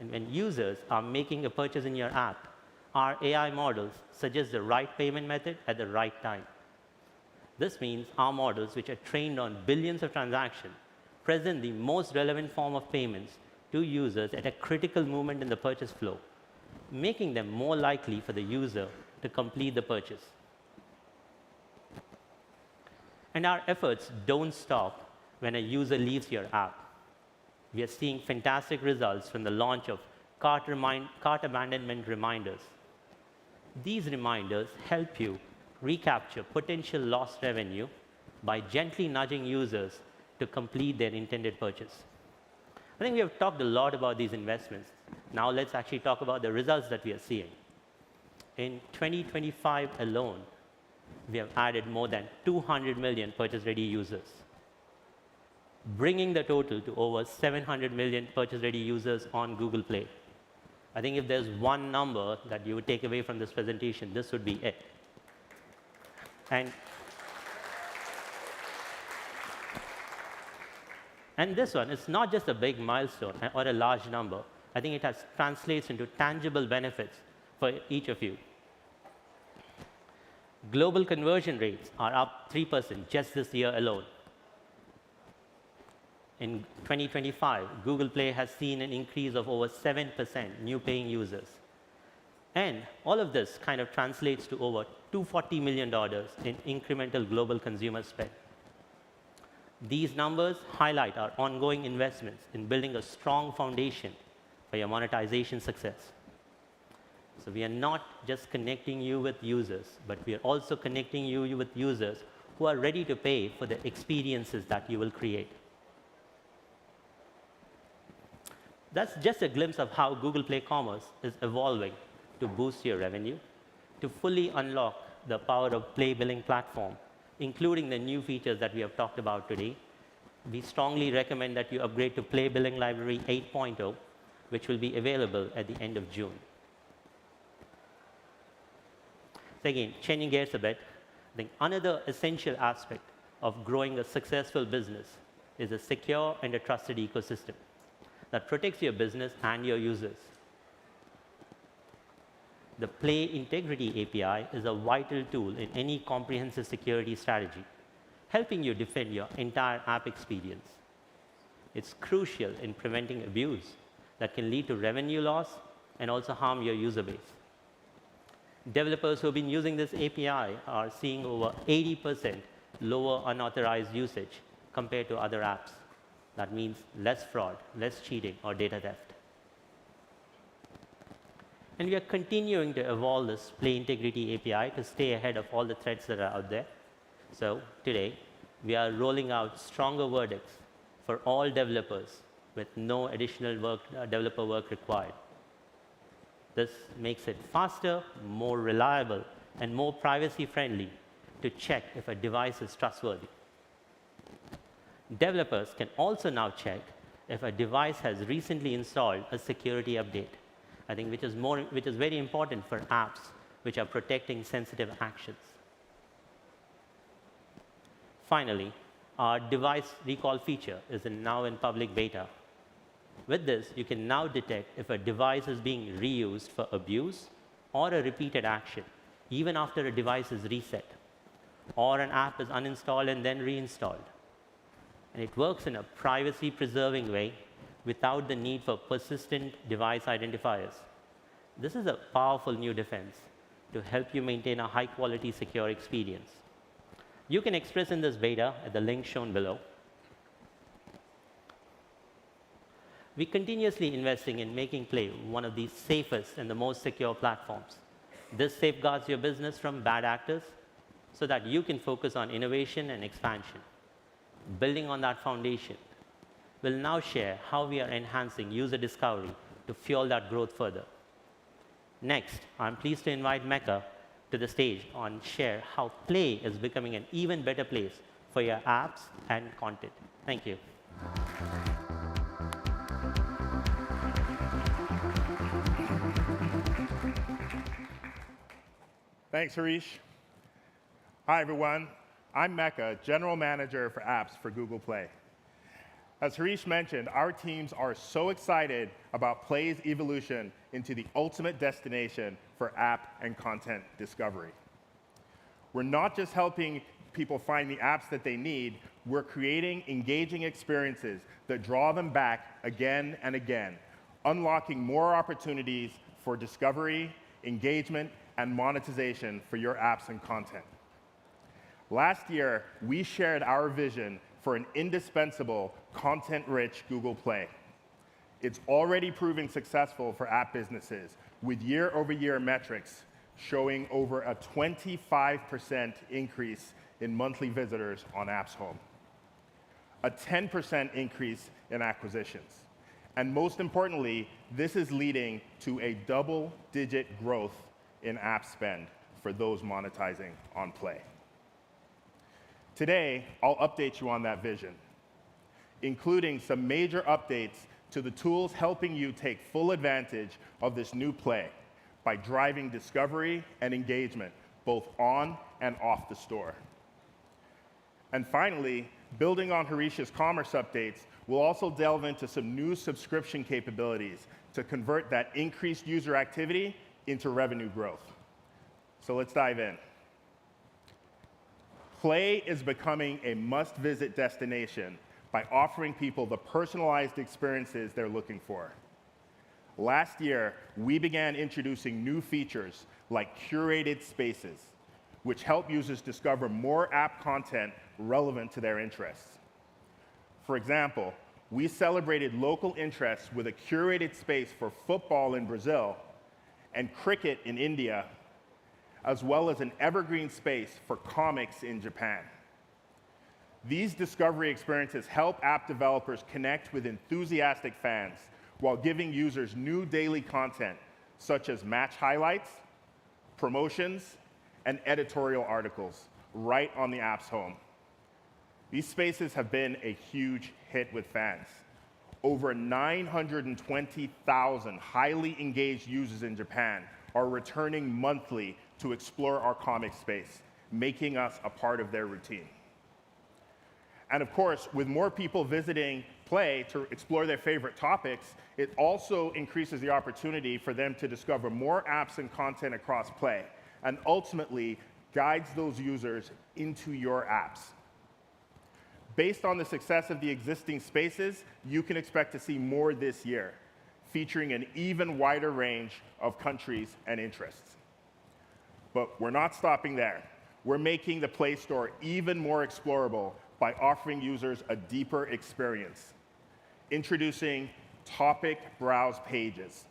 And when users are making a purchase in your app, our AI models suggest the right payment method at the right time. This means our models, which are trained on billions of transactions, present the most relevant form of payments to users at a critical moment in the purchase flow, making them more likely for the user to complete the purchase. And our efforts don't stop when a user leaves your app. We are seeing fantastic results from the launch of cart abandonment reminders. These reminders help you recapture potential lost revenue by gently nudging users to complete their intended purchase. I think we have talked a lot about these investments. Now let's actually talk about the results that we are seeing. In 2025 alone, we have added more than 200 million purchase-ready users, bringing the total to over 700 million purchase-ready users on Google Play. I think if there's one number that you would take away from this presentation, this would be it. And this one, it's not just a big milestone or a large number. I think it translates into tangible benefits for each of you. Global conversion rates are up 3% just this year alone. In 2025, Google Play has seen an increase of over 7% new paying users. And all of this kind of translates to over $240 million in incremental global consumer spend. These numbers highlight our ongoing investments in building a strong foundation for your monetization success. So we are not just connecting you with users, but we are also connecting you with users who are ready to pay for the experiences that you will create. That's just a glimpse of how Google Play Commerce is evolving to boost your revenue, to fully unlock the power of Play Billing platform, including the new features that we have talked about today. We strongly recommend that you upgrade to Play Billing Library 8.0, which will be available at the end of June. So again, changing gears a bit, I think another essential aspect of growing a successful business is a secure and a trusted ecosystem that protects your business and your users. The Play Integrity API is a vital tool in any comprehensive security strategy, helping you defend your entire app experience. It's crucial in preventing abuse that can lead to revenue loss and also harm your user base. Developers who have been using this API are seeing over 80% lower unauthorized usage compared to other apps. That means less fraud, less cheating, or data theft. And we are continuing to evolve this Play Integrity API to stay ahead of all the threats that are out there. So today, we are rolling out stronger verdicts for all developers with no additional developer work required. This makes it faster, more reliable, and more privacy-friendly to check if a device is trustworthy. Developers can also now check if a device has recently installed a security update, I think which is very important for apps which are protecting sensitive actions. Finally, our device recall feature is now in public beta. With this, you can now detect if a device is being reused for abuse or a repeated action, even after a device is reset, or an app is uninstalled and then reinstalled. And it works in a privacy-preserving way without the need for persistent device identifiers. This is a powerful new defense to help you maintain a high-quality, secure experience. You can express in this beta at the link shown below. We're continuously investing in making Play one of the safest and the most secure platforms. This safeguards your business from bad actors so that you can focus on innovation and expansion. Building on that foundation, we'll now share how we are enhancing user discovery to fuel that growth further. Next, I'm pleased to invite Mekka to the stage and share how Play is becoming an even better place for your apps and content. Thank you. Thanks, Hareesh. Hi, everyone. I'm Mekka, General Manager for Apps for Google Play. As Hareesh mentioned, our teams are so excited about Play's evolution into the ultimate destination for app and content discovery. We're not just helping people find the apps that they need, we're creating engaging experiences that draw them back again and again, unlocking more opportunities for discovery, engagement, and monetization for your apps and content. Last year, we shared our vision for an indispensable, content-rich Google Play. It's already proving successful for app businesses, with year-over-year metrics showing over a 25% increase in monthly visitors on Apps Home, a 10% increase in acquisitions. And most importantly, this is leading to a double-digit growth in app spend for those monetizing on Play. Today, I'll update you on that vision, including some major updates to the tools helping you take full advantage of this new Play by driving discovery and engagement both on and off the store. And finally, building on Hareesh's commerce updates, we'll also delve into some new subscription capabilities to convert that increased user activity into revenue growth. So let's dive in. Play is becoming a must-visit destination by offering people the personalized experiences they're looking for. Last year, we began introducing new features like curated spaces, which help users discover more app content relevant to their interests. For example, we celebrated local interests with a curated space for football in Brazil and cricket in India, as well as an evergreen space for comics in Japan. These discovery experiences help app developers connect with enthusiastic fans while giving users new daily content, such as match highlights, promotions, and editorial articles right on the app's home. These spaces have been a huge hit with fans. Over 920,000 highly engaged users in Japan are returning monthly to explore our comic space, making us a part of their routine. And of course, with more people visiting Play to explore their favorite topics, it also increases the opportunity for them to discover more apps and content across Play, and ultimately guides those users into your apps. Based on the success of the existing spaces, you can expect to see more this year, featuring an even wider range of countries and interests. But we're not stopping there. We're making the Play Store even more explorable by offering users a deeper experience. Introducing Topic Browse Pages.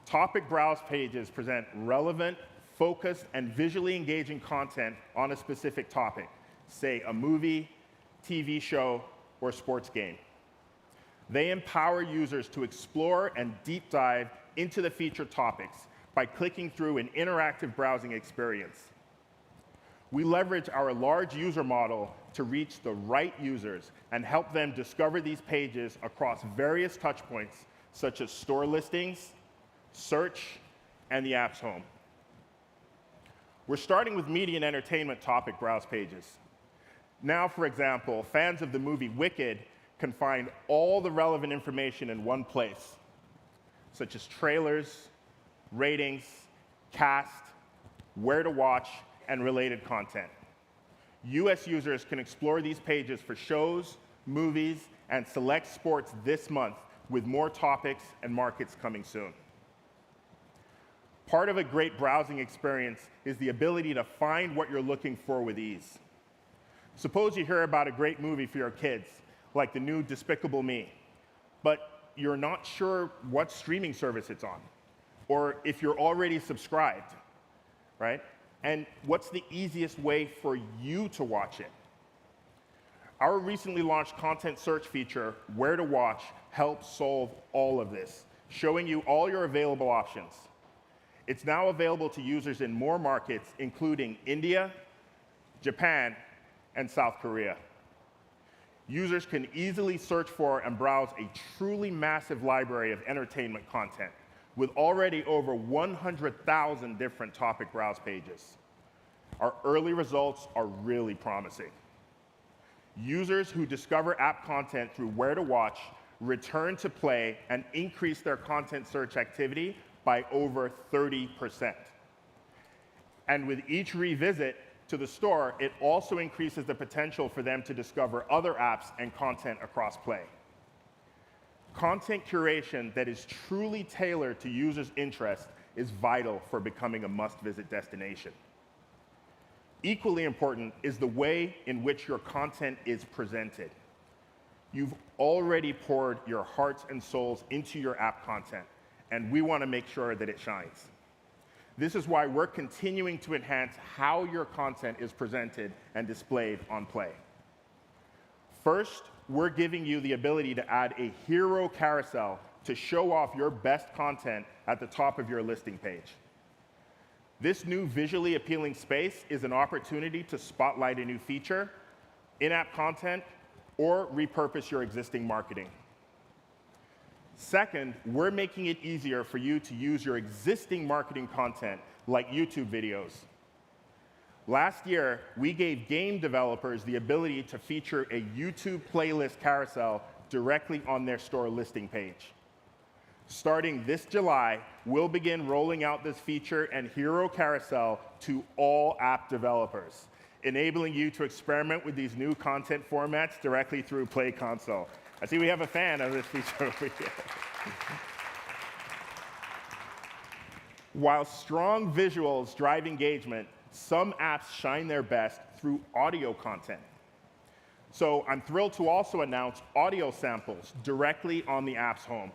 Topic Browse Pages present relevant, focused, and visually engaging content on a specific topic, say a movie, TV show, or sports game. They empower users to explore and deep dive into the featured topics by clicking through an interactive browsing experience. We leverage our large user model to reach the right users and help them discover these pages across various touchpoints, such as store listings, search, and the app's home. We're starting with media and entertainment topic browse pages. Now, for example, fans of the movie Wicked can find all the relevant information in one place, such as trailers, ratings, cast, where to watch, and related content. US users can explore these pages for shows, movies, and select sports this month, with more topics and markets coming soon. Part of a great browsing experience is the ability to find what you're looking for with ease. Suppose you hear about a great movie for your kids, like the new Despicable Me, but you're not sure what streaming service it's on, or if you're already subscribed, right? And what's the easiest way for you to watch it? Our recently launched content search feature, Where to Watch, helps solve all of this, showing you all your available options. It's now available to users in more markets, including India, Japan, and South Korea. Users can easily search for and browse a truly massive library of entertainment content, with already over 100,000 different topic browse pages. Our early results are really promising. Users who discover app content through Where to Watch return to Play and increase their content search activity by over 30%. And with each revisit to the store, it also increases the potential for them to discover other apps and content across Play. Content curation that is truly tailored to users' interests is vital for becoming a must-visit destination. Equally important is the way in which your content is presented. You've already poured your hearts and souls into your app content, and we want to make sure that it shines. This is why we're continuing to enhance how your content is presented and displayed on Play. First, we're giving you the ability to add a hero carousel to show off your best content at the top of your listing page. This new visually appealing space is an opportunity to spotlight a new feature, in-app content, or repurpose your existing marketing. Second, we're making it easier for you to use your existing marketing content, like YouTube videos. Last year, we gave game developers the ability to feature a YouTube playlist carousel directly on their store listing page. Starting this July, we'll begin rolling out this feature and hero carousel to all app developers, enabling you to experiment with these new content formats directly through Play Console. I see we have a fan of this feature over here. While strong visuals drive engagement, some apps shine their best through audio content. So I'm thrilled to also announce audio samples directly on the app's home.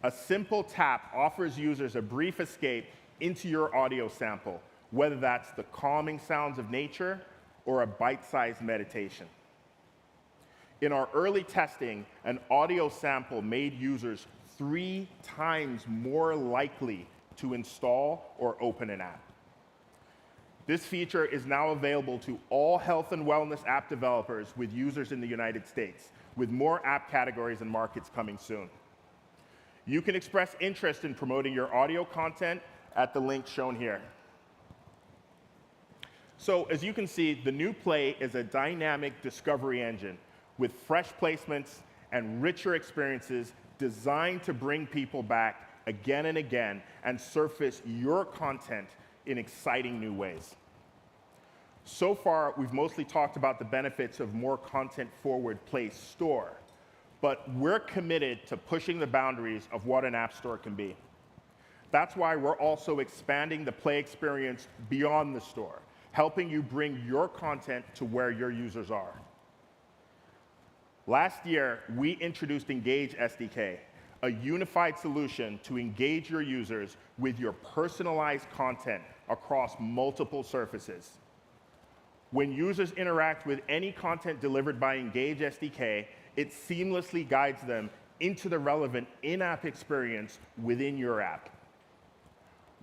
A simple tap offers users a brief escape into your audio sample, whether that's the calming sounds of nature or a bite-sized meditation. In our early testing, an audio sample made users 3 times more likely to install or open an app. This feature is now available to all health and wellness app developers with users in the United States, with more app categories and markets coming soon. You can express interest in promoting your audio content at the link shown here. So as you can see, the new Play is a dynamic discovery engine with fresh placements and richer experiences designed to bring people back again and again and surface your content in exciting new ways. So far, we've mostly talked about the benefits of more content-forward Play Store, but we're committed to pushing the boundaries of what an app store can be. That's why we're also expanding the Play experience beyond the store, helping you bring your content to where your users are. Last year, we introduced Engage SDK, a unified solution to engage your users with your personalized content across multiple surfaces. When users interact with any content delivered by Engage SDK, it seamlessly guides them into the relevant in-app experience within your app.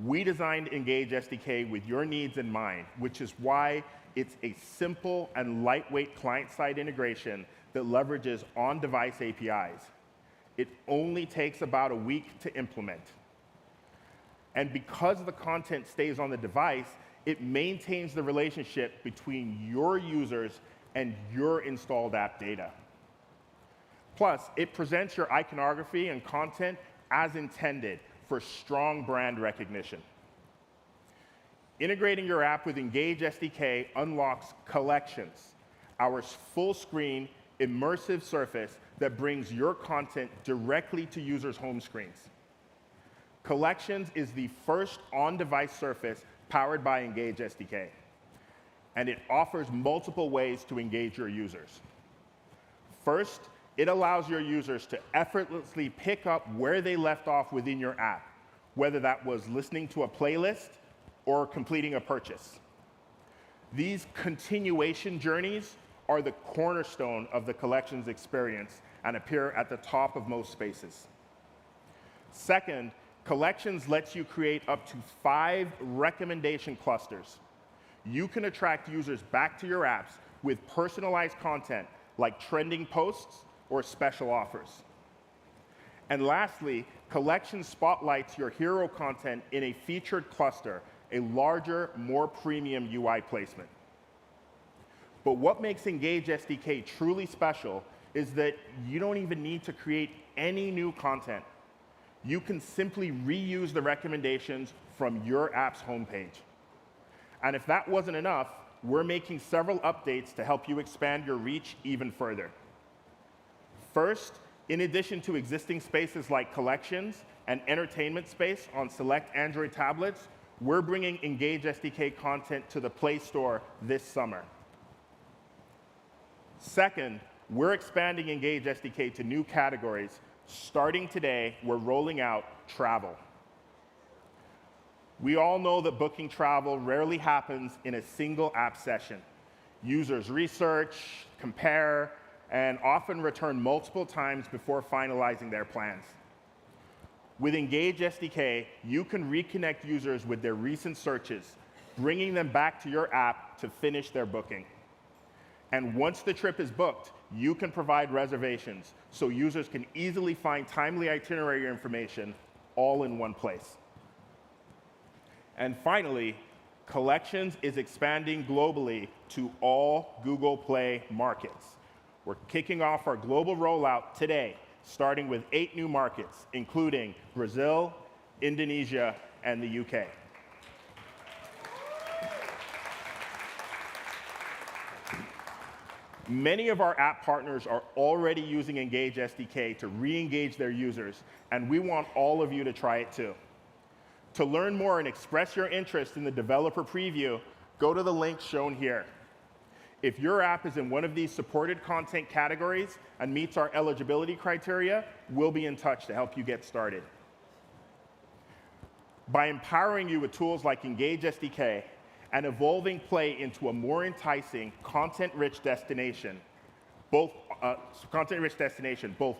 We designed Engage SDK with your needs in mind, which is why it's a simple and lightweight client-side integration that leverages on-device APIs. It only takes about a week to implement. And because the content stays on the device, it maintains the relationship between your users and your installed app data. Plus, it presents your iconography and content as intended for strong brand recognition. Integrating your app with Engage SDK unlocks Collections, our full-screen, immersive surface that brings your content directly to users' home screens. Collections is the first on-device surface powered by Engage SDK, and it offers multiple ways to engage your users. First, it allows your users to effortlessly pick up where they left off within your app, whether that was listening to a playlist or completing a purchase. These continuation journeys are the cornerstone of the Collections experience and appear at the top of most spaces. Second, Collections lets you create up to 5 recommendation clusters. You can attract users back to your apps with personalized content like trending posts or special offers. And lastly, Collections spotlights your hero content in a featured cluster, a larger, more premium UI placement. But what makes Engage SDK truly special is that you don't even need to create any new content. You can simply reuse the recommendations from your app's homepage. And if that wasn't enough, we're making several updates to help you expand your reach even further. First, in addition to existing spaces like Collections and Entertainment Space on select Android tablets, we're bringing Engage SDK content to the Play Store this summer. Second, we're expanding Engage SDK to new categories. Starting today, we're rolling out travel. We all know that booking travel rarely happens in a single app session. Users research, compare, and often return multiple times before finalizing their plans. With Engage SDK, you can reconnect users with their recent searches, bringing them back to your app to finish their booking. And once the trip is booked, you can provide reservations so users can easily find timely itinerary information all in one place. And finally, Collections is expanding globally to all Google Play markets. We're kicking off our global rollout today, starting with 8 new markets, including Brazil, Indonesia, and the UK. Many of our app partners are already using Engage SDK to re-engage their users, and we want all of you to try it too. To learn more and express your interest in the developer preview, go to the link shown here. If your app is in one of these supported content categories and meets our eligibility criteria, we'll be in touch to help you get started. By empowering you with tools like Engage SDK and evolving Play into a more enticing, content-rich destination, both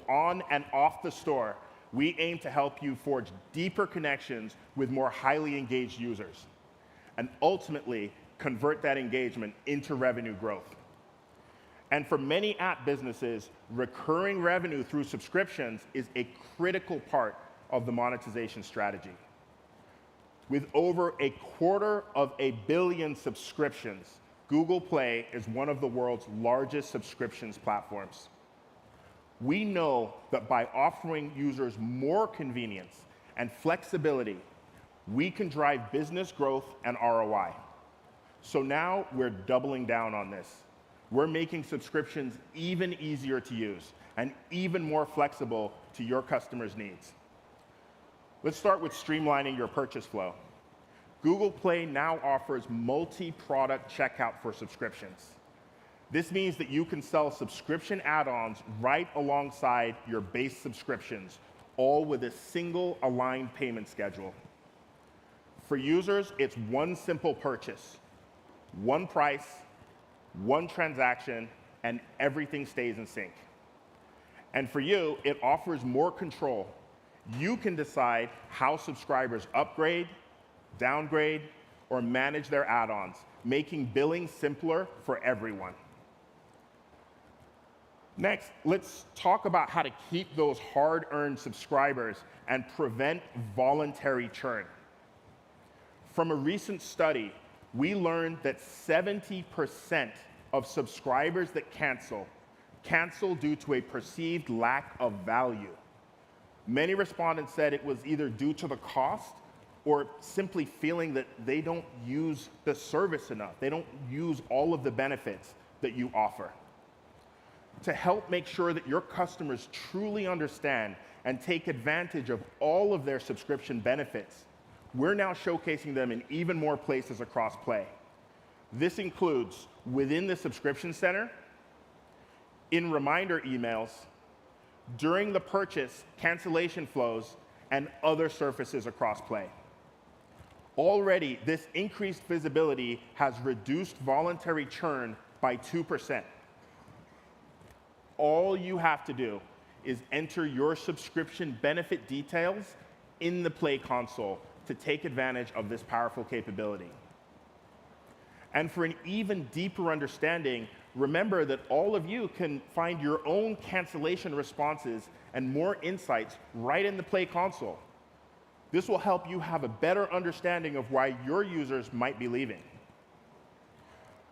on and off the store, we aim to help you forge deeper connections with more highly engaged users, and ultimately convert that engagement into revenue growth. And for many app businesses, recurring revenue through subscriptions is a critical part of the monetization strategy. With over 250 million subscriptions, Google Play is one of the world's largest subscriptions platforms. We know that by offering users more convenience and flexibility, we can drive business growth and ROI. So now we're doubling down on this. We're making subscriptions even easier to use and even more flexible to your customers' needs. Let's start with streamlining your purchase flow. Google Play now offers multi-product checkout for subscriptions. This means that you can sell subscription add-ons right alongside your base subscriptions, all with a single aligned payment schedule. For users, it's one simple purchase, one price, one transaction, and everything stays in sync. And for you, it offers more control. You can decide how subscribers upgrade, downgrade, or manage their add-ons, making billing simpler for everyone. Next, let's talk about how to keep those hard-earned subscribers and prevent voluntary churn. From a recent study, we learned that 70% of subscribers that cancel due to a perceived lack of value. Many respondents said it was either due to the cost or simply feeling that they don't use the service enough. They don't use all of the benefits that you offer. To help make sure that your customers truly understand and take advantage of all of their subscription benefits, we're now showcasing them in even more places across Play. This includes within the subscription center, in reminder emails, during the purchase, cancellation flows, and other surfaces across Play. Already, this increased visibility has reduced voluntary churn by 2%. All you have to do is enter your subscription benefit details in the Play console to take advantage of this powerful capability. And for an even deeper understanding, remember that all of you can find your own cancellation responses and more insights right in the Play console. This will help you have a better understanding of why your users might be leaving.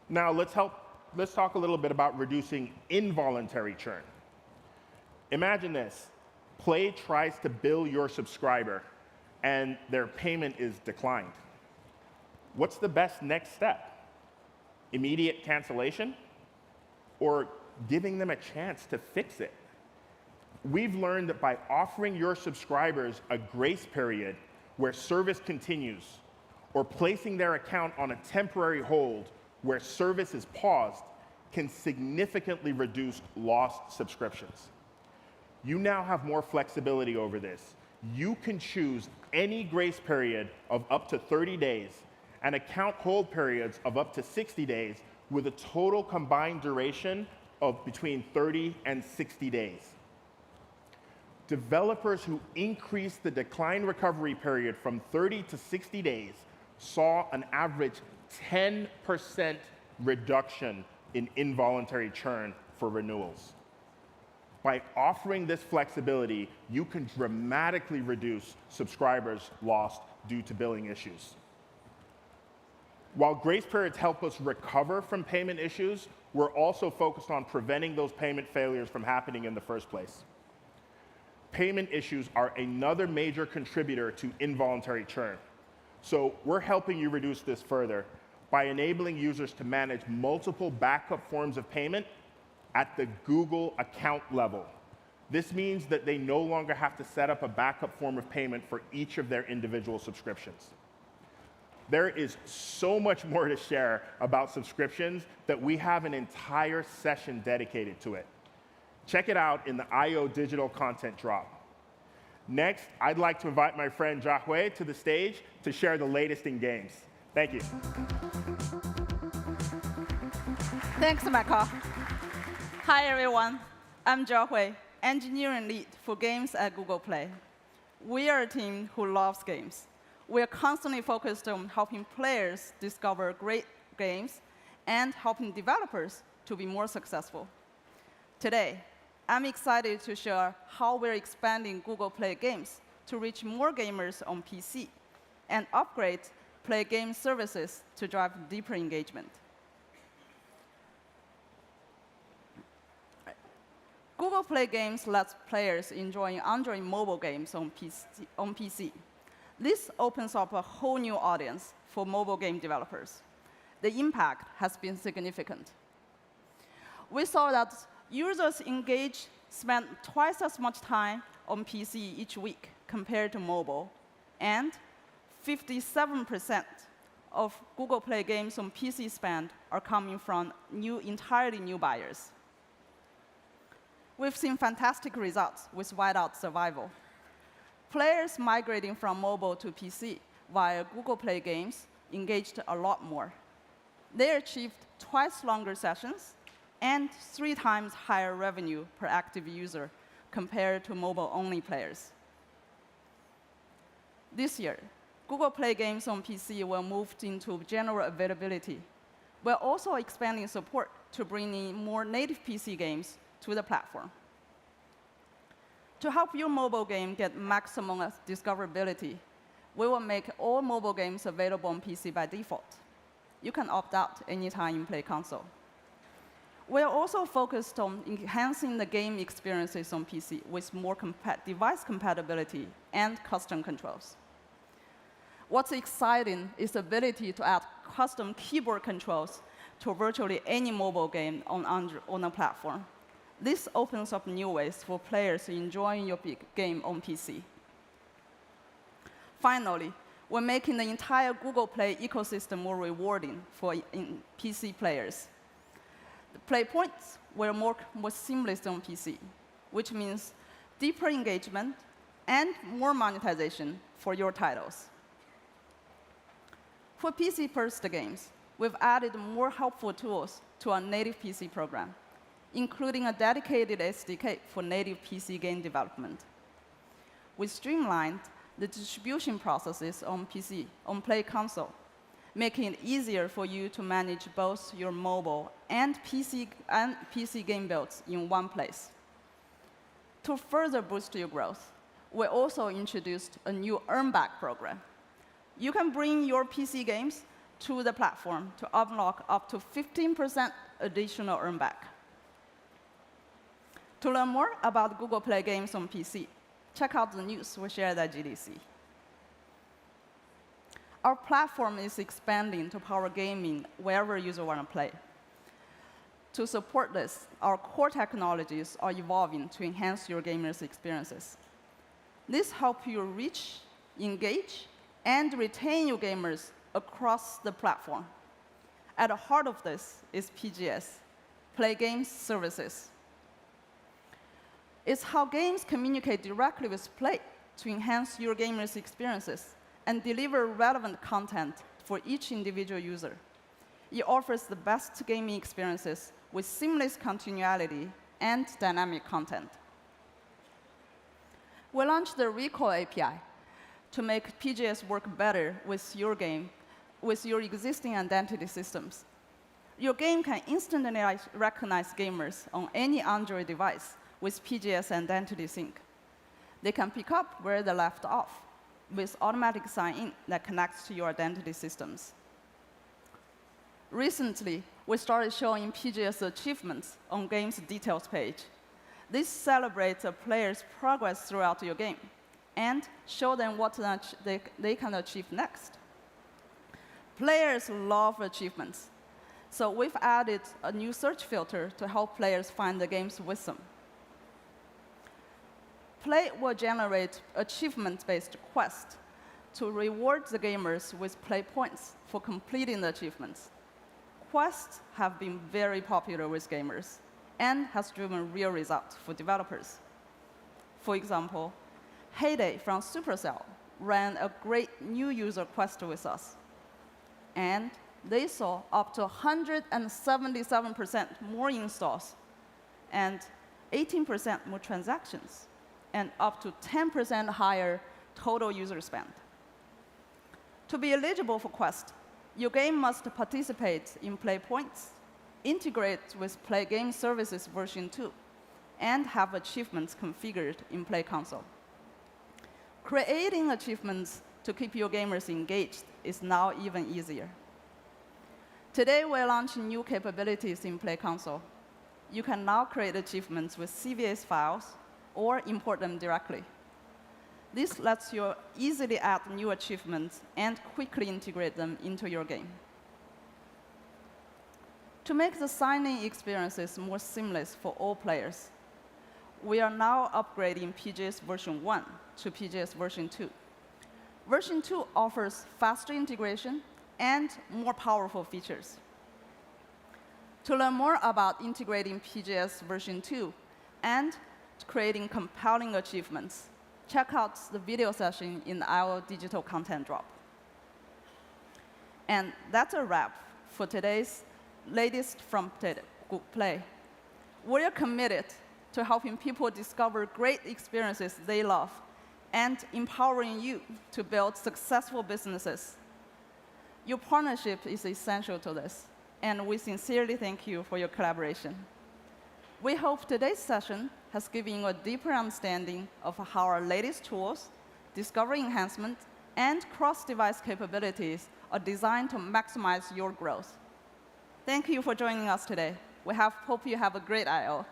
Now, let's talk a little bit about reducing involuntary churn. Imagine this. Play tries to bill your subscriber, and their payment is declined. What's the best next step? Immediate cancellation? Or giving them a chance to fix it? We've learned that by offering your subscribers a grace period where service continues, or placing their account on a temporary hold where service is paused, can significantly reduce lost subscriptions. You now have more flexibility over this. You can choose any grace period of up to 30 days and account hold periods of up to 60 days with a total combined duration of between 30 and 60 days. developers who increased the decline recovery period from 30 to 60 days saw an average 10% reduction in involuntary churn for renewals. By offering this flexibility, you can dramatically reduce subscribers lost due to billing issues. While grace periods help us recover from payment issues, we're also focused on preventing those payment failures from happening in the first place. Payment issues are another major contributor to involuntary churn. So we're helping you reduce this further by enabling users to manage multiple backup forms of payment at the Google account level. This means that they no longer have to set up a backup form of payment for each of their individual subscriptions. There is so much more to share about subscriptions that we have an entire session dedicated to it. Check it out in the I/O digital content drop. Next, I'd like to invite my friend Jiahui to the stage to share the latest in games. Thank you. Thanks, Mekka. Hi, everyone. I'm Jiahui, engineering lead for games at Google Play. We are a team who loves games. We are constantly focused on helping players discover great games and helping developers to be more successful. Today, I'm excited to share how we're expanding Google Play games to reach more gamers on PC and upgrade Play game services to drive deeper engagement. Google Play Games lets players enjoy Android mobile games on PC. This opens up a whole new audience for mobile game developers. The impact has been significant. We saw that users spend twice as much time on PC each week compared to mobile, and 57% of Google Play games on PC spend are coming from entirely new buyers. We've seen fantastic results with Whiteout Survival. Players migrating from mobile to PC via Google Play games engaged a lot more. They achieved twice longer sessions and 3 times higher revenue per active user compared to mobile-only players. This year, Google Play games on PC will move into general availability. We're also expanding support to bring in more native PC games to the platform. To help your mobile game get maximum discoverability, we will make all mobile games available on PC by default. You can opt out anytime in Play Console. We are also focused on enhancing the game experiences on PC with more device compatibility and custom controls. What's exciting is the ability to add custom keyboard controls to virtually any mobile game on a platform. This opens up new ways for players enjoying your game on PC. Finally, we're making the entire Google Play ecosystem more rewarding for PC players. The play points were more seamless on PC, which means deeper engagement and more monetization for your titles. For PC-first games, we've added more helpful tools to our native PC program, including a dedicated SDK for native PC game development. We streamlined the distribution processes on Play Console, making it easier for you to manage both your mobile and PC game builds in one place. To further boost your growth, we also introduced a new earn-back program. You can bring your PC games to the platform to unlock up to 15% additional earn-back. To learn more about Google Play games on PC, check out the news we shared at GDC. Our platform is expanding to power gaming wherever users want to play. To support this, our core technologies are evolving to enhance your gamers' experiences. This helps you reach, engage, and retain your gamers across the platform. At the heart of this is PGS, Play Games Services. It's how games communicate directly with Play to enhance your gamers' experiences and deliver relevant content for each individual user. It offers the best gaming experiences with seamless continuity and dynamic content. we launched the Recall API to make PGS work better with your game, with your existing identity systems. Your game can instantly recognize gamers on any Android device with PGS Identity Sync. They can pick up where they left off with automatic sign-in that connects to your identity systems. Recently, we started showing PGS achievements on game's details page. This celebrates a player's progress throughout your game and show them what they can achieve next. Players love achievements, so we've added a new search filter to help players find the game's wisdom. Play will generate achievement-based quests to reward the gamers with play points for completing the achievements. Quests have been very popular with gamers and has driven real results for developers. For example, Heyday from Supercell ran a great new user quest with us, and they saw up to 177% more installs and 18% more transactions and up to 10% higher total user spend. To be eligible for Quest, your game must participate in Play Points, integrate with Play Game Services version 2, and have achievements configured in Play Console. Creating achievements to keep your gamers engaged is now even easier. Today, we're launching new capabilities in Play Console. You can now create achievements with CVS files or import them directly. This lets you easily add new achievements and quickly integrate them into your game. To make the signing experiences more seamless for all players, we are now upgrading PGS version 1 to PGS version 2. Version 2 offers faster integration and more powerful features. To learn more about integrating PGS version 2 and creating compelling achievements, check out the video session in our digital content drop. And that's a wrap for today's latest from Google Play. We're committed to helping people discover great experiences they love and empowering you to build successful businesses. Your partnership is essential to this, and we sincerely thank you for your collaboration. We hope today's session has given you a deeper understanding of how our latest tools, discovery enhancement, and cross-device capabilities are designed to maximize your growth. Thank you for joining us today. We hope you have a great I/O.